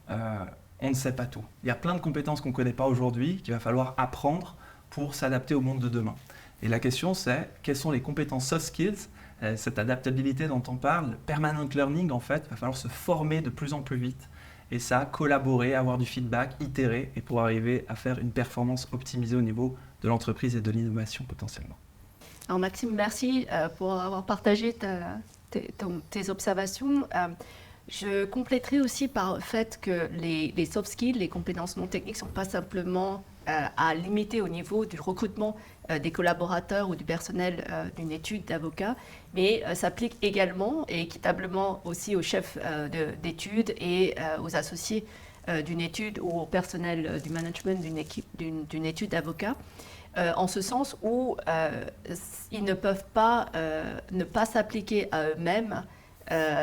S8: on ne sait pas tout. Il y a plein de compétences qu'on ne connaît pas aujourd'hui, qu'il va falloir apprendre pour s'adapter au monde de demain. Et la question c'est, quelles sont les compétences soft skills, cette adaptabilité dont on parle, le permanent learning en fait, il va falloir se former de plus en plus vite. Et ça, collaborer, avoir du feedback, itérer et pour arriver à faire une performance optimisée au niveau de l'entreprise et de l'innovation potentiellement.
S7: Alors Maxime, merci pour avoir partagé tes observations. Je compléterai aussi par le fait que les soft skills, les compétences non techniques, ne sont pas simplement à limiter au niveau du recrutement des collaborateurs ou du personnel d'une étude d'avocat, mais s'applique également et équitablement aussi aux chefs d'études et aux associés d'une étude ou au personnel du management d'une étude d'avocat, en ce sens où ils ne peuvent pas ne pas s'appliquer à eux-mêmes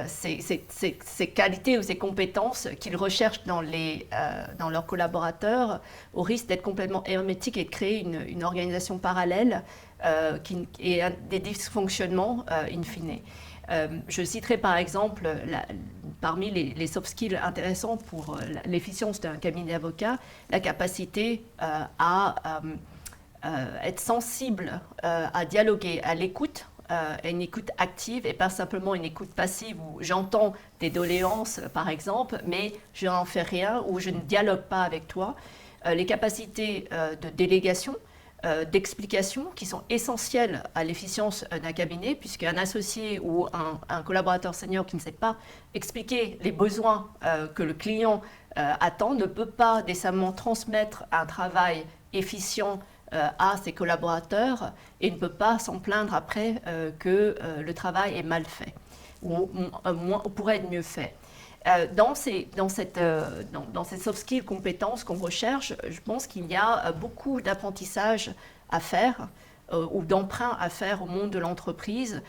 S7: ces qualités ou ces compétences qu'ils recherchent dans leurs collaborateurs, au risque d'être complètement hermétiques et de créer une organisation parallèle et des dysfonctionnements in fine. Je citerai par exemple, parmi les soft skills intéressants pour l'efficience d'un cabinet d'avocats, la capacité à être sensible, à dialoguer, à l'écoute, une écoute active et pas simplement une écoute passive où j'entends des doléances par exemple, mais je n'en fais rien ou je ne dialogue pas avec toi. Les capacités de délégation, d'explication qui sont essentielles à l'efficience d'un cabinet, puisqu'un associé ou un collaborateur senior qui ne sait pas expliquer les besoins que le client attend ne peut pas décemment transmettre un travail efficient à ses collaborateurs et ne peut pas s'en plaindre après que le travail est mal fait ou pourrait être mieux fait. Dans ces soft skills, compétences qu'on recherche, je pense qu'il y a beaucoup d'apprentissage à faire ou d'emprunt à faire au monde de l'entreprise,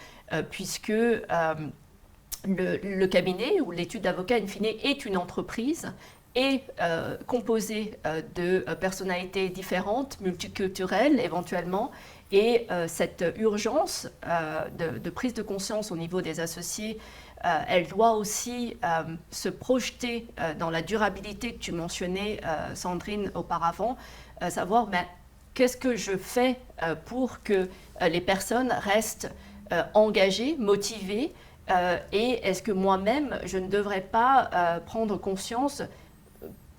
S7: puisque le cabinet ou l'étude d'avocat, in fine, est une entreprise et composée de personnalités différentes, multiculturelles éventuellement, et cette urgence de prise de conscience au niveau des associés, elle doit aussi se projeter dans la durabilité que tu mentionnais, Sandrine, auparavant, savoir qu'est-ce que je fais pour que les personnes restent engagées, motivées, et est-ce que moi-même, je ne devrais pas prendre conscience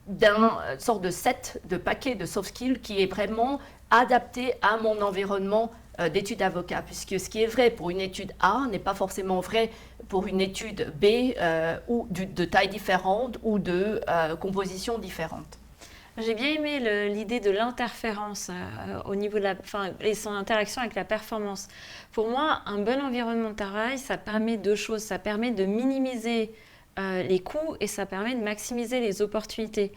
S7: d'un sorte de set, de paquet de soft skills qui est vraiment adapté à mon environnement d'études d'avocat, puisque ce qui est vrai pour une étude A n'est pas forcément vrai pour une étude B ou de taille différente ou de composition différente.
S2: J'ai bien aimé l'idée de l'interférence au niveau de et son interaction avec la performance. Pour moi, un bon environnement de travail, ça permet deux choses. Ça permet de minimiser les coûts et ça permet de maximiser les opportunités.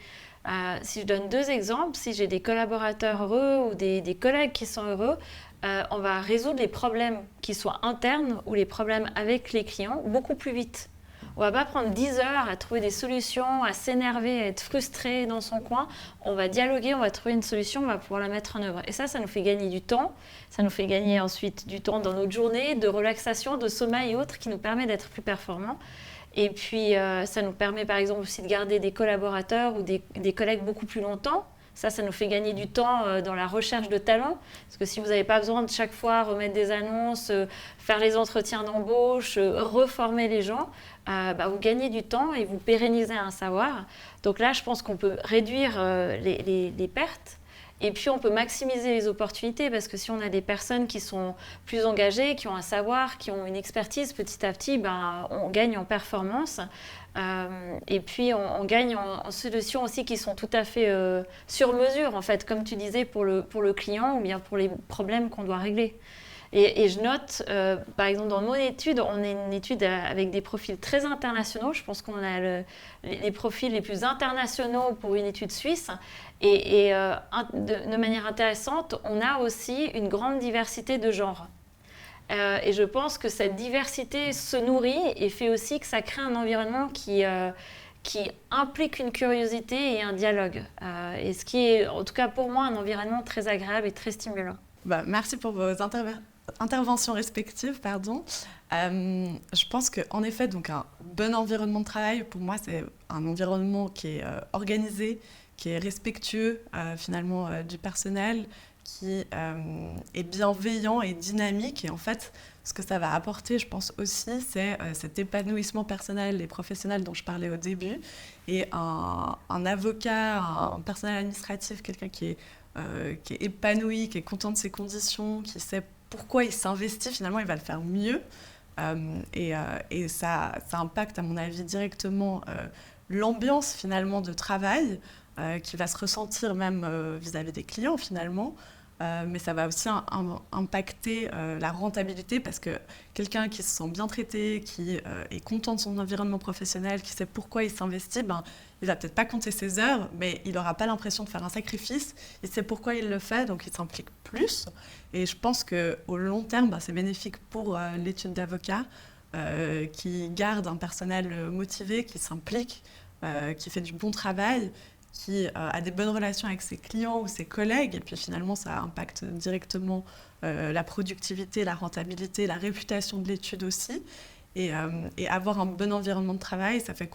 S2: Si je donne deux exemples, si j'ai des collaborateurs heureux ou des collègues qui sont heureux, on va résoudre les problèmes qui soient internes ou les problèmes avec les clients beaucoup plus vite. On ne va pas prendre 10 heures à trouver des solutions, à s'énerver, à être frustré dans son coin. On va dialoguer, on va trouver une solution, on va pouvoir la mettre en œuvre. Et ça nous fait gagner du temps. Ça nous fait gagner ensuite du temps dans notre journée, de relaxation, de sommeil et autres, qui nous permet d'être plus performants. Et puis, ça nous permet par exemple aussi de garder des collaborateurs ou des collègues beaucoup plus longtemps. Ça nous fait gagner du temps dans la recherche de talents. Parce que si vous n'avez pas besoin de chaque fois remettre des annonces, faire les entretiens d'embauche, reformer les gens, vous gagnez du temps et vous pérennisez un savoir. Donc là, je pense qu'on peut réduire les pertes. Et puis, on peut maximiser les opportunités parce que si on a des personnes qui sont plus engagées, qui ont un savoir, qui ont une expertise, petit à petit, on gagne en performance. Et puis, on gagne en solutions aussi qui sont tout à fait sur mesure, en fait, comme tu disais, pour le client ou bien pour les problèmes qu'on doit régler. Et je note, par exemple, dans mon étude, on est une étude avec des profils très internationaux. Je pense qu'on a les profils les plus internationaux pour une étude suisse. Et de manière intéressante, on a aussi une grande diversité de genres. Et je pense que cette diversité se nourrit et fait aussi que ça crée un environnement qui implique une curiosité et un dialogue. Et ce qui est, en tout cas pour moi, un environnement très agréable et très stimulant.
S9: Merci pour vos interventions respectives. Je pense qu'en effet, donc, un bon environnement de travail, pour moi, c'est un environnement qui est organisé, qui est respectueux finalement du personnel, qui est bienveillant et dynamique. Et en fait, ce que ça va apporter, je pense aussi, c'est cet épanouissement personnel et professionnel dont je parlais au début. Et un avocat, un personnel administratif, quelqu'un qui est épanoui, qui est content de ses conditions, qui sait pourquoi il s'investit, finalement, il va le faire mieux. Et ça impacte, à mon avis, directement l'ambiance, finalement, de travail. qui va se ressentir même vis-à-vis des clients finalement. Mais ça va aussi impacter la rentabilité parce que quelqu'un qui se sent bien traité, qui est content de son environnement professionnel, qui sait pourquoi il s'investit, il va peut-être pas compter ses heures, mais il n'aura pas l'impression de faire un sacrifice. Il sait pourquoi il le fait, donc il s'implique plus. Et je pense qu'au long terme, c'est bénéfique pour l'étude d'avocat qui garde un personnel motivé, qui s'implique, qui fait du bon travail, qui a des bonnes relations avec ses clients ou ses collègues, et puis finalement ça impacte directement la productivité, la rentabilité, la réputation de l'étude aussi, et avoir un bon environnement de travail, ça fait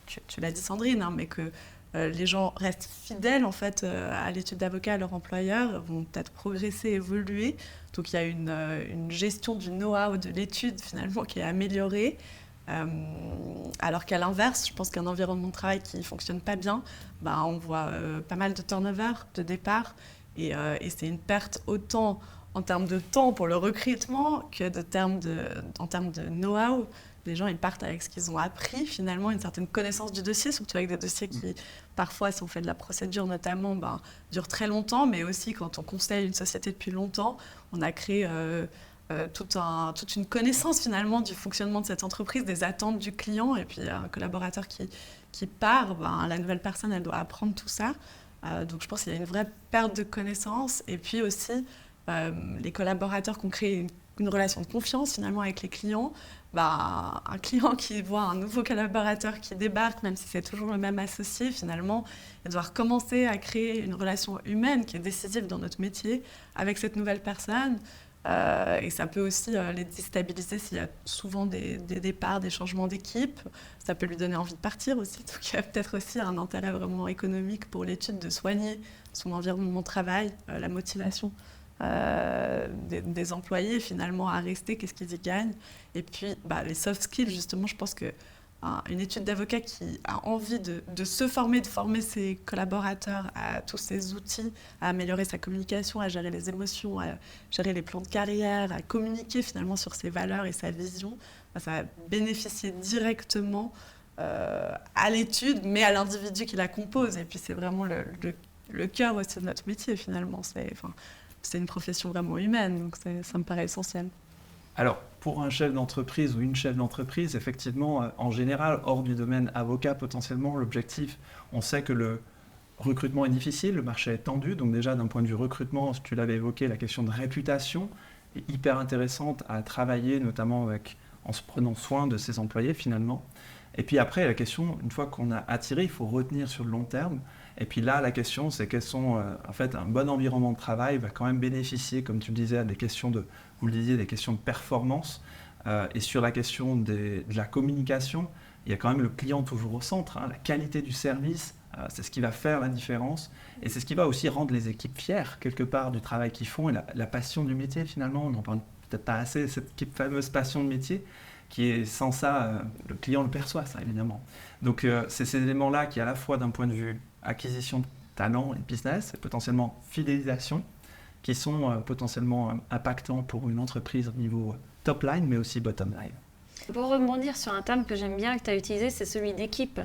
S9: tu l'as dit Sandrine, mais que les gens restent fidèles en fait à l'étude d'avocat, à leur employeur, vont peut-être progresser, évoluer, donc il y a une gestion du know-how de l'étude finalement qui est améliorée. Alors qu'à l'inverse, je pense qu'un environnement de travail qui ne fonctionne pas bien, on voit pas mal de turnover, de départ, et c'est une perte autant en termes de temps pour le recrutement que en termes de know-how. Les gens ils partent avec ce qu'ils ont appris, finalement, une certaine connaissance du dossier, surtout avec des dossiers qui, parfois, si on fait de la procédure notamment, durent très longtemps, mais aussi quand on conseille une société depuis longtemps, on a créé toute une connaissance finalement du fonctionnement de cette entreprise, des attentes du client, et puis un collaborateur qui part, la nouvelle personne elle doit apprendre tout ça, donc je pense qu'il y a une vraie perte de connaissances, et puis aussi les collaborateurs qui ont créé une relation de confiance finalement avec les clients, un client qui voit un nouveau collaborateur qui débarque, même si c'est toujours le même associé, finalement il doit recommencer à créer une relation humaine qui est décisive dans notre métier avec cette nouvelle personne. Et ça peut aussi les déstabiliser s'il y a souvent des départs, des changements d'équipe. Ça peut lui donner envie de partir aussi. Donc il y a peut-être aussi un intérêt vraiment économique pour l'étude de soigner son environnement de travail, la motivation des employés finalement à rester, qu'est-ce qu'ils y gagnent. Et puis les soft skills, justement, je pense que une étude d'avocat qui a envie de se former, de former ses collaborateurs à tous ces outils, à améliorer sa communication, à gérer les émotions, à gérer les plans de carrière, à communiquer finalement sur ses valeurs et sa vision, ça va bénéficier directement à l'étude, mais à l'individu qui la compose. Et puis c'est vraiment le cœur aussi de notre métier finalement. C'est une profession vraiment humaine, donc ça me paraît essentiel.
S8: Alors, pour un chef d'entreprise ou une chef d'entreprise, effectivement, en général, hors du domaine avocat, potentiellement, l'objectif, on sait que le recrutement est difficile, le marché est tendu, donc déjà, d'un point de vue recrutement, tu l'avais évoqué, la question de réputation est hyper intéressante à travailler, notamment en se prenant soin de ses employés, finalement. Et puis après, la question, une fois qu'on a attiré, il faut retenir sur le long terme. Et puis là, la question, c'est quels sont, en fait, un bon environnement de travail va quand même bénéficier, comme tu le disais, à des questions vous le disiez, des questions de performance. Et sur la question de la communication, il y a quand même le client toujours au centre. La qualité du service, c'est ce qui va faire la différence. Et c'est ce qui va aussi rendre les équipes fières, quelque part, du travail qu'ils font et la passion du métier, finalement. On n'en parle peut-être pas assez, cette fameuse passion de métier, qui est sans ça, le client le perçoit, ça, évidemment. Donc, c'est ces éléments-là qui, à la fois d'un point de vue acquisition de talent et business, et potentiellement fidélisation, qui sont potentiellement impactants pour une entreprise au niveau top line, mais aussi bottom line.
S2: Pour rebondir sur un terme que j'aime bien, que tu as utilisé, c'est celui d'équipe.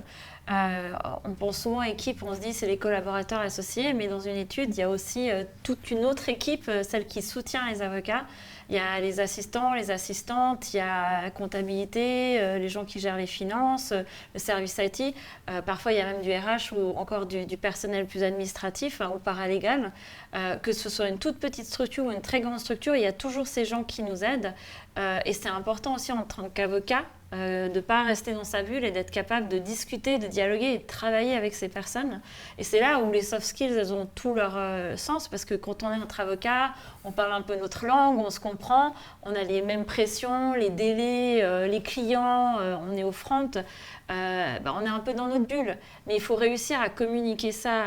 S2: On pense souvent à équipe, on se dit c'est les collaborateurs associés, mais dans une étude, il y a aussi toute une autre équipe, celle qui soutient les avocats. Il y a les assistants, les assistantes, il y a la comptabilité, les gens qui gèrent les finances, le service IT. Parfois, il y a même du RH ou encore du personnel plus administratif ou paralégal. Que ce soit une toute petite structure ou une très grande structure, il y a toujours ces gens qui nous aident. Et c'est important aussi en tant qu'avocat de ne pas rester dans sa bulle et d'être capable de discuter, de dialoguer et de travailler avec ces personnes. Et c'est là où les soft skills, elles ont tout leur sens, parce que quand on est entre avocats, on parle un peu notre langue, on se comprend, on a les mêmes pressions, les délais, les clients, on est au front, on est un peu dans notre bulle. Mais il faut réussir à communiquer ça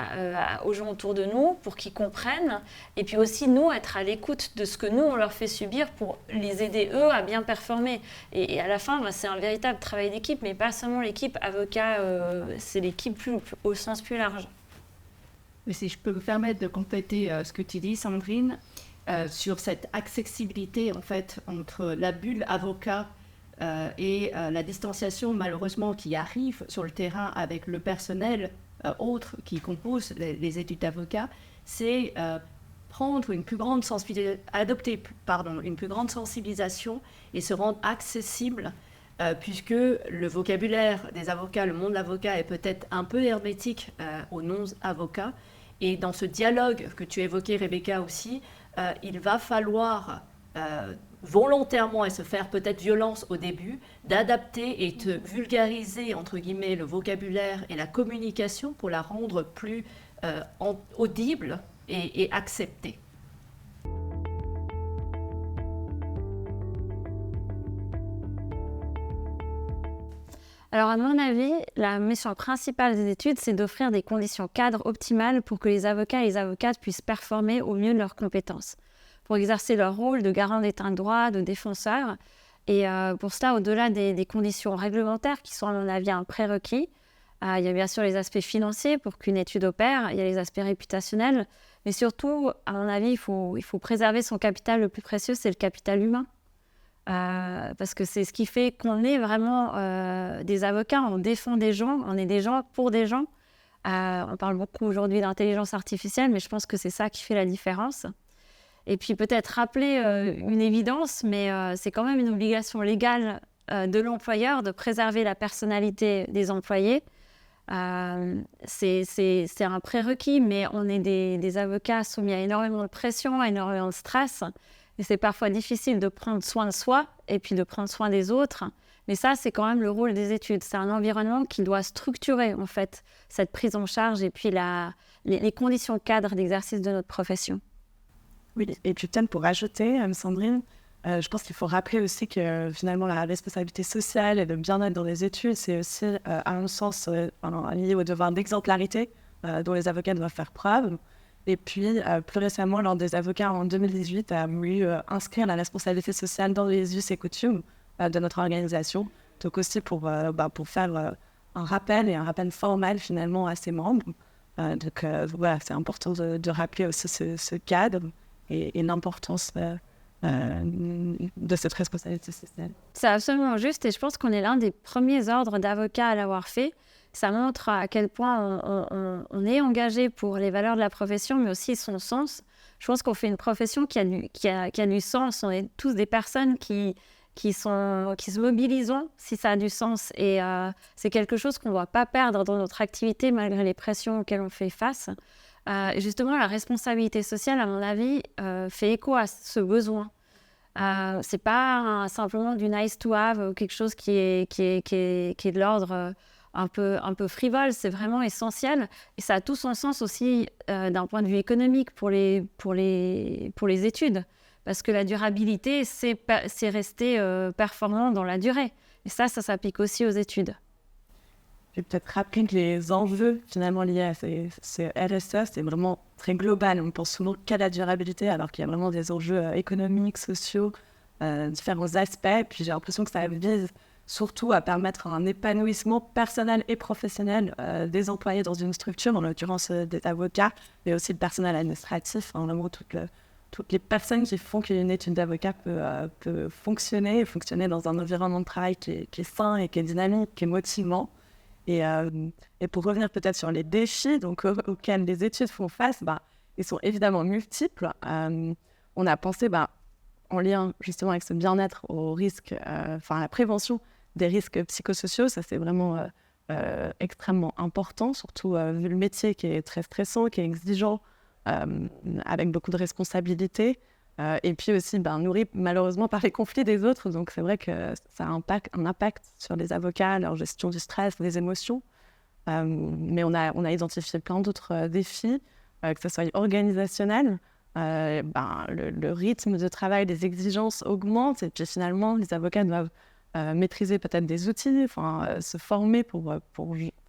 S2: aux gens autour de nous pour qu'ils comprennent, et puis aussi nous être à l'écoute de ce que nous on leur fait subir pour les aider eux à bien performer. Et à la fin, c'est un véritable travail d'équipe, mais pas seulement l'équipe avocat, c'est l'équipe au sens plus large.
S7: Mais si je peux me permettre de compléter ce que tu dis, Sandrine, sur cette accessibilité en fait entre la bulle avocat et la distanciation malheureusement qui arrive sur le terrain avec le personnel autres qui composent les études d'avocat, c'est adopter une plus grande sensibilisation et se rendre accessible, puisque le vocabulaire des avocats, le monde de l'avocat est peut-être un peu hermétique aux non-avocats. Et dans ce dialogue que tu évoquais, Rebecca, aussi, il va falloir volontairement, et se faire peut-être violence au début, d'adapter et de vulgariser, entre guillemets, le vocabulaire et la communication pour la rendre plus audible et acceptée.
S2: Alors, à mon avis, la mission principale des études, c'est d'offrir des conditions cadres optimales pour que les avocats et les avocates puissent performer au mieux de leurs compétences, pour exercer leur rôle de garant d'état de droit, de défenseur. Et pour cela, au-delà des conditions réglementaires qui sont, à mon avis, un prérequis, il y a bien sûr les aspects financiers pour qu'une étude opère, il y a les aspects réputationnels, mais surtout, à mon avis, il faut préserver son capital le plus précieux, c'est le capital humain. Parce que c'est ce qui fait qu'on est vraiment des avocats, on défend des gens, on est des gens pour des gens. On parle beaucoup aujourd'hui d'intelligence artificielle, mais je pense que c'est ça qui fait la différence. Et puis peut-être rappeler une évidence, mais c'est quand même une obligation légale de l'employeur de préserver la personnalité des employés. C'est un prérequis, mais on est des avocats soumis à énormément de pression, à énormément de stress. Et c'est parfois difficile de prendre soin de soi et puis de prendre soin des autres. Mais ça, c'est quand même le rôle des études. C'est un environnement qui doit structurer, en fait, cette prise en charge et puis les conditions cadres d'exercice de notre profession.
S9: Oui, et puis peut-être pour ajouter, Sandrine, je pense qu'il faut rappeler aussi que finalement la responsabilité sociale et le bien-être dans les études, c'est aussi, à mon sens, lié au devoir d'exemplarité dont les avocats doivent faire preuve. Et puis, plus récemment, l'Ordre des avocats, en 2018, a voulu inscrire la responsabilité sociale dans les us et coutumes de notre organisation. Donc aussi pour faire un rappel et un rappel formel finalement à ses membres. Donc voilà, c'est important de rappeler aussi ce cadre et l'importance de cette responsabilité sociale.
S2: C'est absolument juste et je pense qu'on est l'un des premiers ordres d'avocats à l'avoir fait. Ça montre à quel point on est engagé pour les valeurs de la profession, mais aussi son sens. Je pense qu'on fait une profession qui a du sens. On est tous des personnes qui se mobilisent si ça a du sens. Et c'est quelque chose qu'on ne doit pas perdre dans notre activité malgré les pressions auxquelles on fait face. Justement, la responsabilité sociale, à mon avis, fait écho à ce besoin. C'est pas simplement du nice to have ou quelque chose qui est de l'ordre un peu frivole, c'est vraiment essentiel. Et ça a tout son sens aussi d'un point de vue économique pour les études. Parce que la durabilité, c'est rester performant dans la durée. Et ça s'applique aussi aux études.
S9: Je vais peut-être rappeler que les enjeux finalement liés à ces RSE, c'est vraiment très global. On pense souvent qu'à la durabilité, alors qu'il y a vraiment des enjeux économiques, sociaux, différents aspects. Puis j'ai l'impression que ça vise surtout à permettre un épanouissement personnel et professionnel des employés dans une structure, en l'occurrence des avocats, mais aussi le personnel administratif, en gros toutes les personnes qui font qu'une étude d'avocat peut fonctionner dans un environnement de travail qui est sain et qui est dynamique, qui est motivant. Et pour revenir peut-être sur les défis auxquels les études font face, ils sont évidemment multiples. On a pensé, en lien justement avec ce bien-être, au risque, à la prévention des risques psychosociaux, ça c'est vraiment extrêmement important, surtout vu le métier qui est très stressant, qui est exigeant, avec beaucoup de responsabilités, et puis aussi nourri malheureusement par les conflits des autres. Donc c'est vrai que ça a un impact sur les avocats, leur gestion du stress, des émotions. Mais on a identifié plein d'autres défis, que ce soit organisationnel. Le rythme de travail, les exigences augmentent, et puis finalement les avocats doivent maîtriser peut-être des outils, se former pour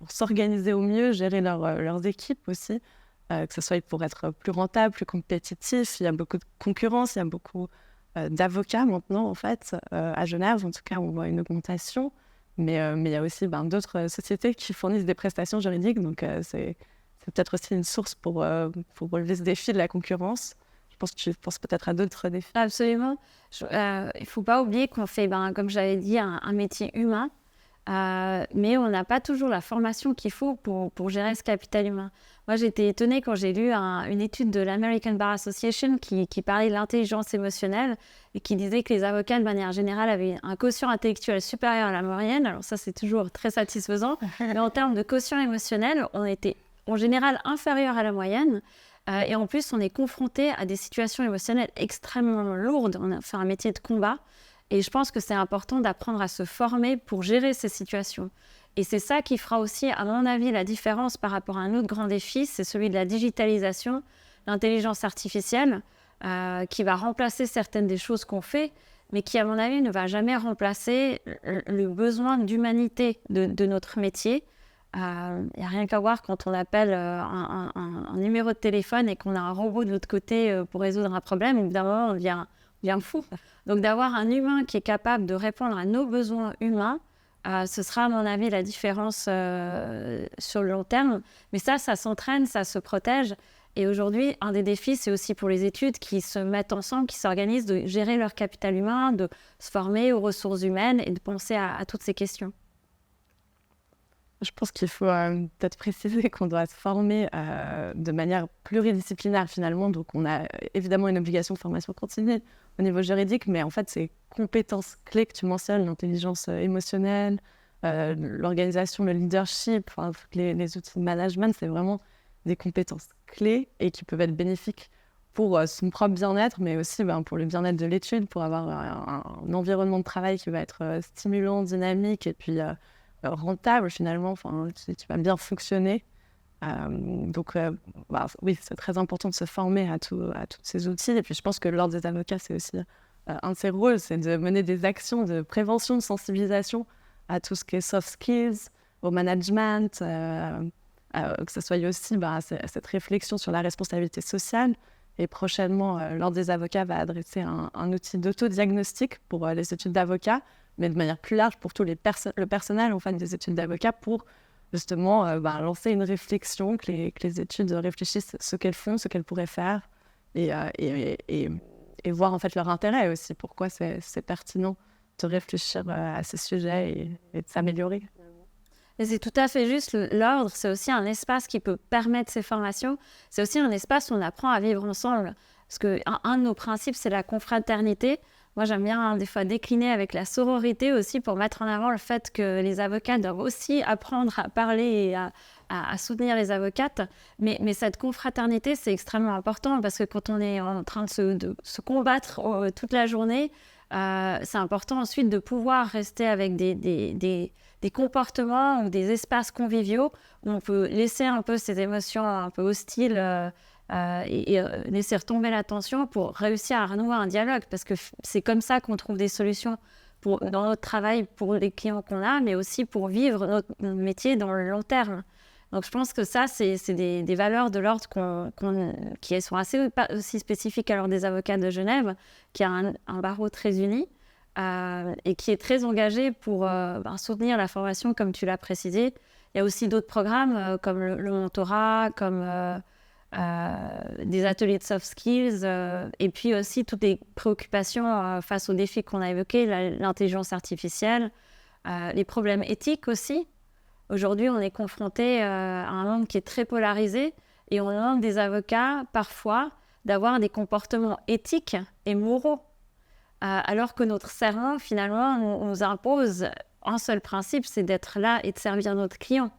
S9: s'organiser au mieux, gérer leurs équipes aussi, que ce soit pour être plus rentable, plus compétitif. Il y a beaucoup de concurrence, il y a beaucoup d'avocats maintenant en fait, à Genève en tout cas on voit une augmentation, mais il y a aussi d'autres sociétés qui fournissent des prestations juridiques, donc c'est peut-être aussi une source pour relever ce défi de la concurrence. Je pense peut-être à d'autres défis.
S2: Absolument. Il ne faut pas oublier qu'on fait, comme j'avais dit, un métier humain. mais on n'a pas toujours la formation qu'il faut pour gérer ce capital humain. Moi, j'étais étonnée quand j'ai lu une étude de l'American Bar Association qui parlait de l'intelligence émotionnelle et qui disait que les avocats, de manière générale, avaient un quotient intellectuel supérieur à la moyenne. Alors ça, c'est toujours très satisfaisant. Mais en termes de quotient émotionnel, on était en général inférieur à la moyenne. Et en plus, on est confronté à des situations émotionnelles extrêmement lourdes. On a fait un métier de combat. Et je pense que c'est important d'apprendre à se former pour gérer ces situations. Et c'est ça qui fera aussi, à mon avis, la différence par rapport à un autre grand défi, c'est celui de la digitalisation, l'intelligence artificielle, qui va remplacer certaines des choses qu'on fait, mais qui, à mon avis, ne va jamais remplacer le besoin d'humanité de notre métier. Il n'y a rien qu'à voir quand on appelle un numéro de téléphone et qu'on a un robot de l'autre côté pour résoudre un problème, évidemment, on devient fou. Donc d'avoir un humain qui est capable de répondre à nos besoins humains, ce sera à mon avis la différence sur le long terme. Mais ça s'entraîne, ça se protège. Et aujourd'hui, un des défis, c'est aussi pour les études qui se mettent ensemble, qui s'organisent, de gérer leur capital humain, de se former aux ressources humaines et de penser à toutes ces questions.
S9: Je pense qu'il faut peut-être préciser qu'on doit se former de manière pluridisciplinaire finalement. Donc on a évidemment une obligation de formation continue au niveau juridique, mais en fait ces compétences clés que tu mentionnes, l'intelligence émotionnelle, l'organisation, le leadership, les outils de management, c'est vraiment des compétences clés et qui peuvent être bénéfiques pour son propre bien-être, mais aussi pour le bien-être de l'étude, pour avoir un environnement de travail qui va être stimulant, dynamique et puis rentable finalement, tu vas bien fonctionner. Oui, c'est très important de se former à tous ces outils. Et puis je pense que l'Ordre des avocats, c'est aussi un de ses rôles, c'est de mener des actions de prévention, de sensibilisation à tout ce qui est soft skills, au management, que ce soit aussi cette réflexion sur la responsabilité sociale. Et prochainement, l'Ordre des avocats va adresser un outil d'autodiagnostic pour les études d'avocats, mais de manière plus large pour tout le personnel des études d'avocats, pour justement lancer une réflexion, que les études réfléchissent ce qu'elles font, ce qu'elles pourraient faire, et voir en fait leur intérêt aussi, pourquoi c'est pertinent de réfléchir à ces sujets et de s'améliorer.
S2: Et c'est tout à fait juste, l'ordre, c'est aussi un espace qui peut permettre ces formations, c'est aussi un espace où on apprend à vivre ensemble, parce qu'un de nos principes, c'est la confraternité. Moi, j'aime bien des fois décliner avec la sororité aussi pour mettre en avant le fait que les avocats doivent aussi apprendre à parler et à soutenir les avocates. Mais cette confraternité, c'est extrêmement important parce que quand on est en train de se combattre toute la journée, c'est important ensuite de pouvoir rester avec des comportements ou des espaces conviviaux où on peut laisser un peu ces émotions un peu hostiles et laisser retomber la tension pour réussir à renouer un dialogue, parce que c'est comme ça qu'on trouve des solutions dans notre travail pour les clients qu'on a, mais aussi pour vivre notre métier dans le long terme. Donc je pense que ça, c'est des valeurs de l'ordre qui sont assez aussi spécifiques à l'Ordre des avocats de Genève, qui a un barreau très uni et qui est très engagé pour soutenir la formation, comme tu l'as précisé. Il y a aussi d'autres programmes comme le mentorat, comme des ateliers de soft skills, et puis aussi toutes les préoccupations face aux défis qu'on a évoqués, l'intelligence artificielle, les problèmes éthiques aussi. Aujourd'hui, on est confronté à un monde qui est très polarisé et on demande des avocats, parfois, d'avoir des comportements éthiques et moraux, alors que notre serment, finalement, nous impose un seul principe, c'est d'être là et de servir notre client.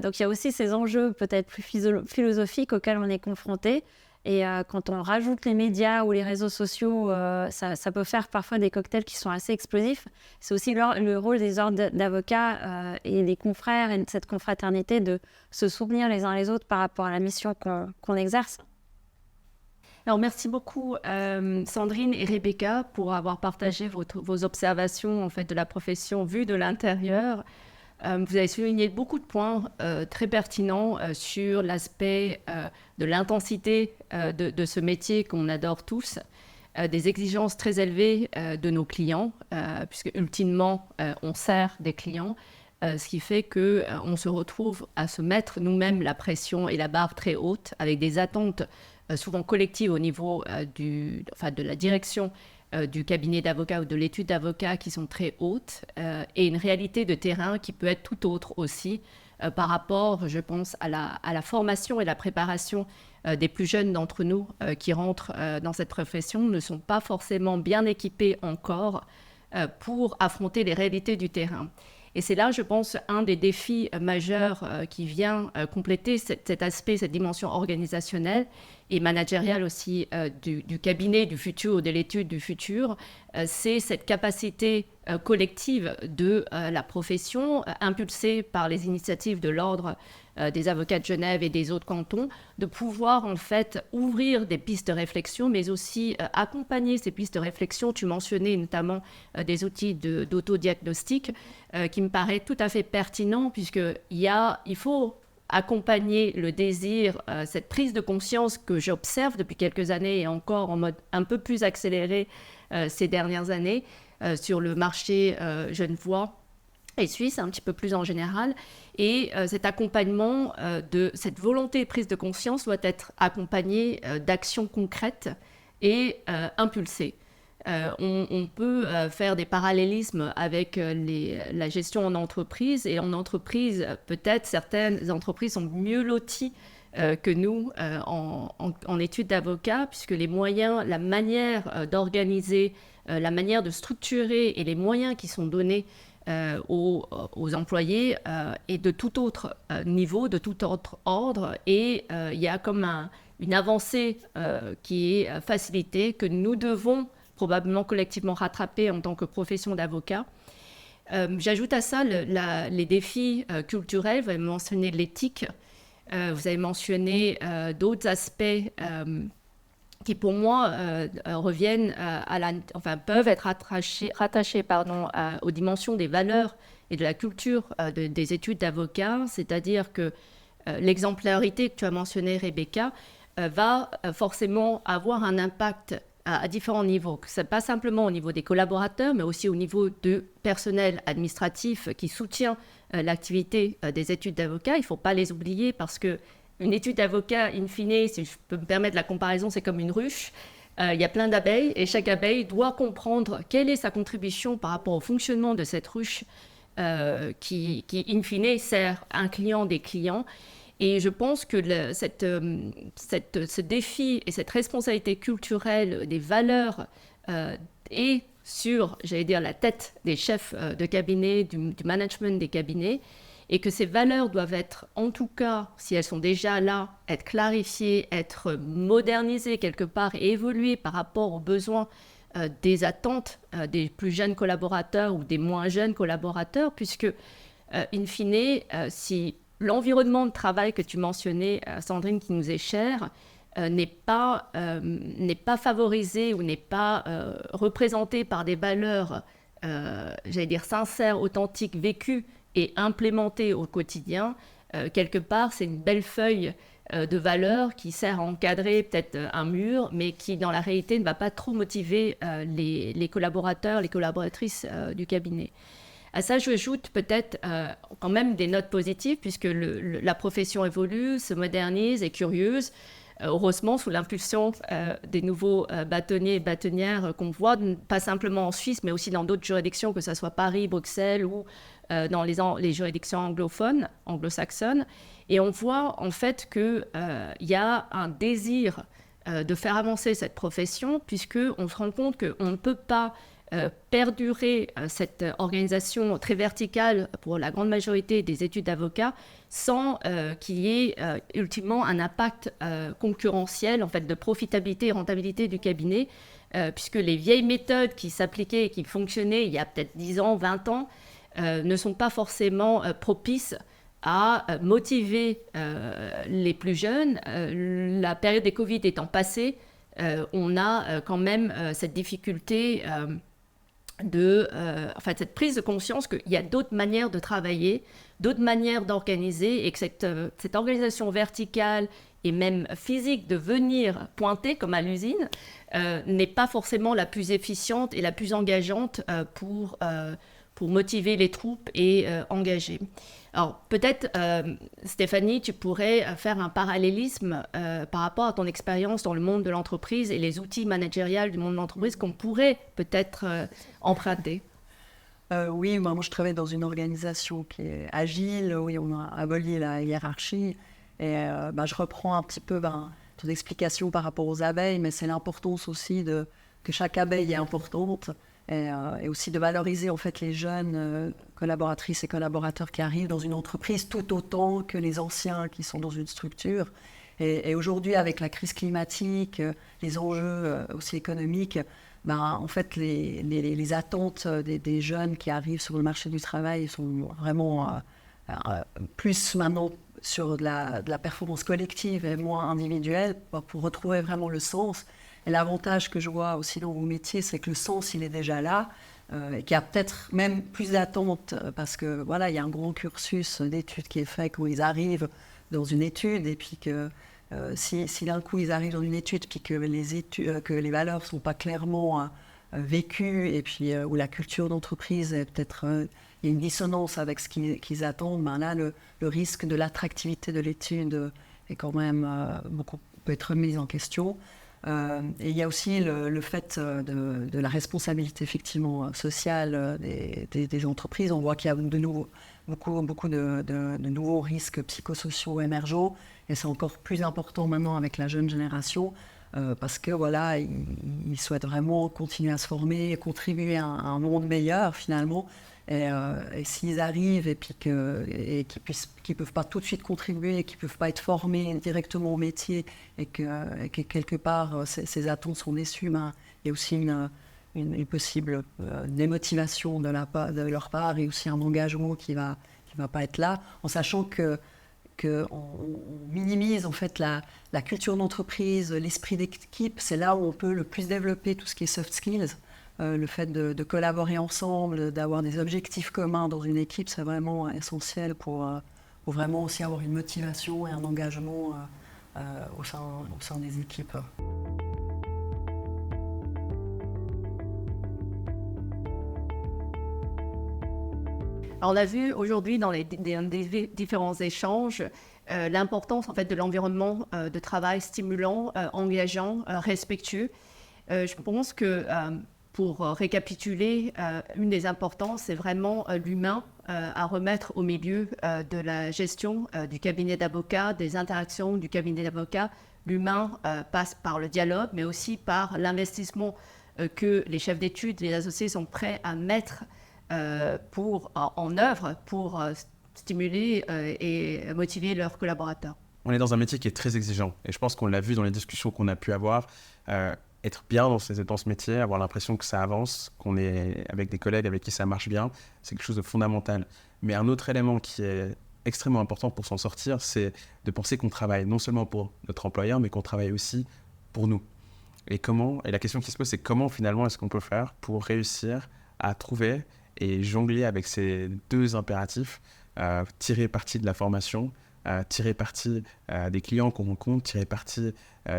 S2: Donc il y a aussi ces enjeux peut-être plus philosophiques auxquels on est confronté. Et quand on rajoute les médias ou les réseaux sociaux, ça peut faire parfois des cocktails qui sont assez explosifs. C'est aussi le rôle des ordres d'avocats et des confrères et de cette confraternité de se soutenir les uns les autres par rapport à la mission qu'on exerce.
S7: Alors, merci beaucoup Sandrine et Rebecca pour avoir partagé vos observations en fait, de la profession vue de l'intérieur. Vous avez souligné beaucoup de points très pertinents sur l'aspect de l'intensité de ce métier qu'on adore tous, des exigences très élevées de nos clients, puisque ultimement, on sert des clients, ce qui fait qu'on se retrouve à se mettre nous-mêmes la pression et la barre très haute, avec des attentes souvent collectives au niveau de la direction du cabinet d'avocat ou de l'étude d'avocat qui sont très hautes et une réalité de terrain qui peut être tout autre aussi par rapport, je pense, à la formation et la préparation des plus jeunes d'entre nous qui rentrent dans cette profession ne sont pas forcément bien équipés encore pour affronter les réalités du terrain. Et c'est là, je pense, un des défis majeurs qui vient compléter cet aspect, cette dimension organisationnelle et managériale aussi du cabinet du futur ou de l'étude du futur. C'est cette capacité collective de la profession, impulsée par les initiatives de l'Ordre des avocats de Genève et des autres cantons, de pouvoir en fait ouvrir des pistes de réflexion, mais aussi accompagner ces pistes de réflexion. Tu mentionnais notamment des outils d'autodiagnostic qui me paraît tout à fait pertinent, puisqu'il faut accompagner le désir, cette prise de conscience que j'observe depuis quelques années et encore en mode un peu plus accéléré ces dernières années sur le marché genevois et suisse, un petit peu plus en général. Et cet accompagnement de cette volonté de prise de conscience doit être accompagné d'actions concrètes et impulsées. On peut faire des parallélismes avec la gestion en entreprise. Et en entreprise, peut-être certaines entreprises sont mieux loties que nous en études d'avocat, puisque les moyens, la manière d'organiser, la manière de structurer et les moyens qui sont donnés aux employés et de tout autre niveau, de tout autre ordre. Et il y a comme une avancée qui est facilitée, que nous devons probablement collectivement rattraper en tant que profession d'avocat. J'ajoute à ça les défis culturels. Vous avez mentionné l'éthique, vous avez mentionné d'autres aspects qui pour moi reviennent peuvent être rattachés aux dimensions des valeurs et de la culture des études d'avocat, c'est-à-dire que l'exemplarité que tu as mentionnée, Rebecca, va forcément avoir un impact à différents niveaux. Ce n'est pas simplement au niveau des collaborateurs, mais aussi au niveau du personnel administratif qui soutient l'activité des études d'avocat. Il ne faut pas les oublier parce que une étude d'avocat, in fine, si je peux me permettre la comparaison, c'est comme une ruche. Il y a plein d'abeilles et chaque abeille doit comprendre quelle est sa contribution par rapport au fonctionnement de cette ruche qui in fine, sert un client des clients. Et je pense que ce défi et cette responsabilité culturelle des valeurs est sur, j'allais dire, la tête des chefs de cabinet, du management des cabinets, et que ces valeurs doivent être, en tout cas, si elles sont déjà là, être clarifiées, être modernisées quelque part et évoluer par rapport aux besoins des attentes des plus jeunes collaborateurs ou des moins jeunes collaborateurs, puisque, in fine, si l'environnement de travail que tu mentionnais, Sandrine, qui nous est cher, n'est pas favorisé ou n'est pas représenté par des valeurs, j'allais dire, sincères, authentiques, vécues et implémentées au quotidien, quelque part, c'est une belle feuille de valeurs qui sert à encadrer peut-être un mur, mais qui, dans la réalité, ne va pas trop motiver les collaborateurs, les collaboratrices du cabinet. À ça, j'ajoute peut-être quand même des notes positives, puisque la profession évolue, se modernise, est curieuse, heureusement sous l'impulsion des nouveaux bâtonniers et bâtonnières qu'on voit, pas simplement en Suisse, mais aussi dans d'autres juridictions, que ce soit Paris, Bruxelles ou dans les juridictions anglophones, anglo-saxonnes. Et on voit en fait qu'il y a un désir de faire avancer cette profession, puisqu'on se rend compte qu'on ne peut pas perdurer cette organisation très verticale pour la grande majorité des études d'avocats sans qu'il y ait ultimement un impact concurrentiel, en fait, de profitabilité et rentabilité du cabinet, puisque les vieilles méthodes qui s'appliquaient et qui fonctionnaient il y a peut-être 10 ans, 20 ans, ne sont pas forcément propices à motiver les plus jeunes. La période des Covid étant passée, on a quand même cette difficulté cette prise de conscience qu'il y a d'autres manières de travailler, d'autres manières d'organiser, et que cette organisation verticale et même physique de venir pointer, comme à l'usine, n'est pas forcément la plus efficiente et la plus engageante pour pour motiver les troupes et engager. Alors peut-être, Stéphanie, tu pourrais faire un parallélisme par rapport à ton expérience dans le monde de l'entreprise et les outils managériels du monde de l'entreprise qu'on pourrait peut-être emprunter.
S4: Oui, moi je travaille dans une organisation qui est agile, oui, on a aboli la hiérarchie. Et je reprends un petit peu ton explication par rapport aux abeilles, mais c'est l'importance aussi que chaque abeille est importante et aussi de valoriser en fait les jeunes collaboratrices et collaborateurs qui arrivent dans une entreprise tout autant que les anciens qui sont dans une structure. Et aujourd'hui, avec la crise climatique, les enjeux aussi économiques, en fait, les attentes des jeunes qui arrivent sur le marché du travail sont vraiment plus maintenant sur de la performance collective et moins individuelle pour retrouver vraiment le sens. Et l'avantage que je vois aussi dans vos métiers, c'est que le sens, il est déjà là, et qu'il y a peut-être même plus d'attentes parce que voilà, il y a un grand cursus d'études qui est fait quand ils arrivent dans une étude et puis que si d'un coup ils arrivent dans une étude puis que les valeurs sont pas clairement vécues et puis où la culture d'entreprise est peut-être il y a une dissonance avec ce qu'ils attendent, là le risque de l'attractivité de l'étude est quand même peut être remis en question. Et il y a aussi le fait de la responsabilité effectivement sociale des entreprises. On voit qu'il y a de nouveau beaucoup de nouveaux risques psychosociaux émergents et c'est encore plus important maintenant avec la jeune génération parce que voilà, ils souhaitent vraiment continuer à se former et contribuer à un monde meilleur finalement. Et s'ils arrivent et qu'ils peuvent pas tout de suite contribuer, qu'ils peuvent pas être formés directement au métier et que quelque part ces attentes sont déçues, il y a aussi une possible démotivation de leur part et aussi un engagement qui va pas être là, en sachant qu'on minimise en fait la culture d'entreprise, l'esprit d'équipe. C'est là où on peut le plus développer tout ce qui est soft skills. Le fait de collaborer ensemble, d'avoir des objectifs communs dans une équipe, c'est vraiment essentiel pour vraiment aussi avoir une motivation et un engagement au sein des équipes.
S7: Alors, on a vu aujourd'hui dans les différents échanges l'importance en fait de l'environnement de travail stimulant, engageant, respectueux. Je pense que pour récapituler, une des importances, c'est vraiment l'humain à remettre au milieu de la gestion du cabinet d'avocats, des interactions du cabinet d'avocats. L'humain passe par le dialogue, mais aussi par l'investissement que les chefs d'études, les associés sont prêts à mettre en œuvre pour stimuler et motiver leurs collaborateurs.
S5: On est dans un métier qui est très exigeant et je pense qu'on l'a vu dans les discussions qu'on a pu avoir. Être bien dans ce métier, avoir l'impression que ça avance, qu'on est avec des collègues avec qui ça marche bien, c'est quelque chose de fondamental. Mais un autre élément qui est extrêmement important pour s'en sortir, c'est de penser qu'on travaille non seulement pour notre employeur, mais qu'on travaille aussi pour nous. Et la question qui se pose, c'est comment finalement est-ce qu'on peut faire pour réussir à trouver et jongler avec ces deux impératifs, tirer parti de la formation, tirer parti des clients qu'on rencontre, tirer parti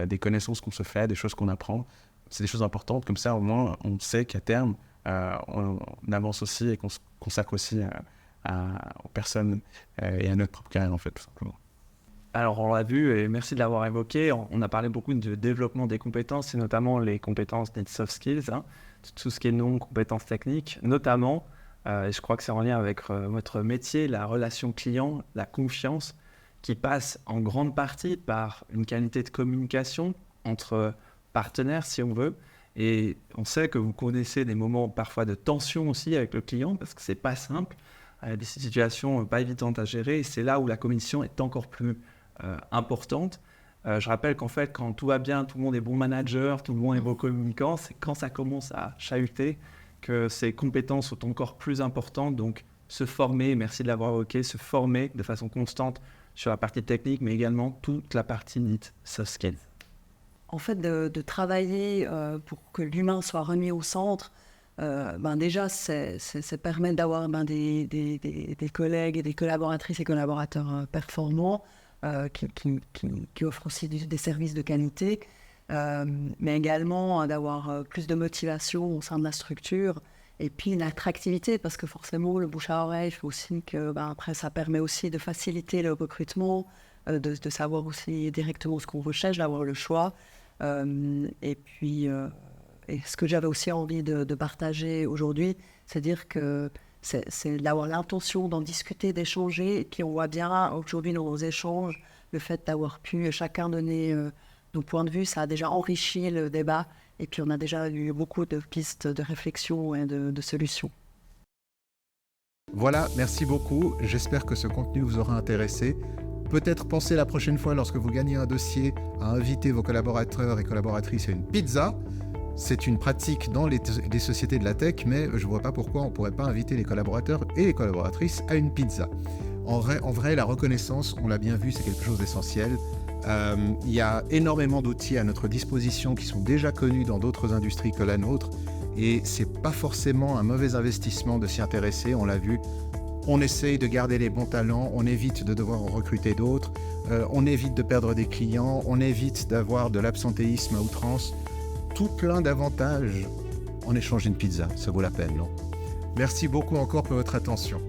S5: des connaissances qu'on se fait, des choses qu'on apprend. C'est des choses importantes, comme ça au moins on sait qu'à terme on avance aussi et qu'on se consacre aussi aux personnes et à notre propre carrière en fait, tout simplement.
S8: Alors on l'a vu et merci de l'avoir évoqué, on a parlé beaucoup de développement des compétences et notamment les compétences des soft skills, tout ce qui est non-compétences techniques, notamment, et je crois que c'est en lien avec votre métier, la relation client, la confiance, qui passe en grande partie par une qualité de communication entre partenaires, si on veut. Et on sait que vous connaissez des moments parfois de tension aussi avec le client, parce que c'est pas simple, des situations pas évidentes à gérer, et c'est là où la communication est encore plus importante. Je rappelle qu'en fait, quand tout va bien, tout le monde est bon manager, tout le monde est bon communicant, c'est quand ça commence à chahuter que ces compétences sont encore plus importantes. Donc, se former, merci de l'avoir évoqué, se former de façon constante sur la partie technique, mais également toute la partie dite soft skills.
S4: En fait, de travailler pour que l'humain soit remis au centre, déjà, ça permet d'avoir des collègues et des collaboratrices et collaborateurs performants qui offrent aussi des services de qualité, mais également d'avoir plus de motivation au sein de la structure Et puis l'attractivité, parce que forcément, le bouche à oreille fait aussi que, après, ça permet aussi de faciliter le recrutement, de savoir aussi directement ce qu'on recherche, d'avoir le choix. Et puis, et ce que j'avais aussi envie de partager aujourd'hui, c'est dire que c'est d'avoir l'intention d'en discuter, d'échanger. Et puis on voit bien aujourd'hui dans nos échanges, le fait d'avoir pu chacun donner nos points de vue, ça a déjà enrichi le débat. Et puis on a déjà eu beaucoup de pistes de réflexion et de solutions.
S1: Voilà, merci beaucoup. J'espère que ce contenu vous aura intéressé. Peut-être pensez la prochaine fois, lorsque vous gagnez un dossier, à inviter vos collaborateurs et collaboratrices à une pizza. C'est une pratique dans les sociétés de la tech, mais je ne vois pas pourquoi on ne pourrait pas inviter les collaborateurs et les collaboratrices à une pizza. En vrai, la reconnaissance, on l'a bien vu, c'est quelque chose d'essentiel. Il y a énormément d'outils à notre disposition qui sont déjà connus dans d'autres industries que la nôtre, et c'est pas forcément un mauvais investissement de s'y intéresser, on l'a vu. On essaye de garder les bons talents, on évite de devoir en recruter d'autres, on évite de perdre des clients, on évite d'avoir de l'absentéisme à outrance. Tout plein d'avantages en échange d'une pizza, ça vaut la peine, non? Merci beaucoup encore pour votre attention.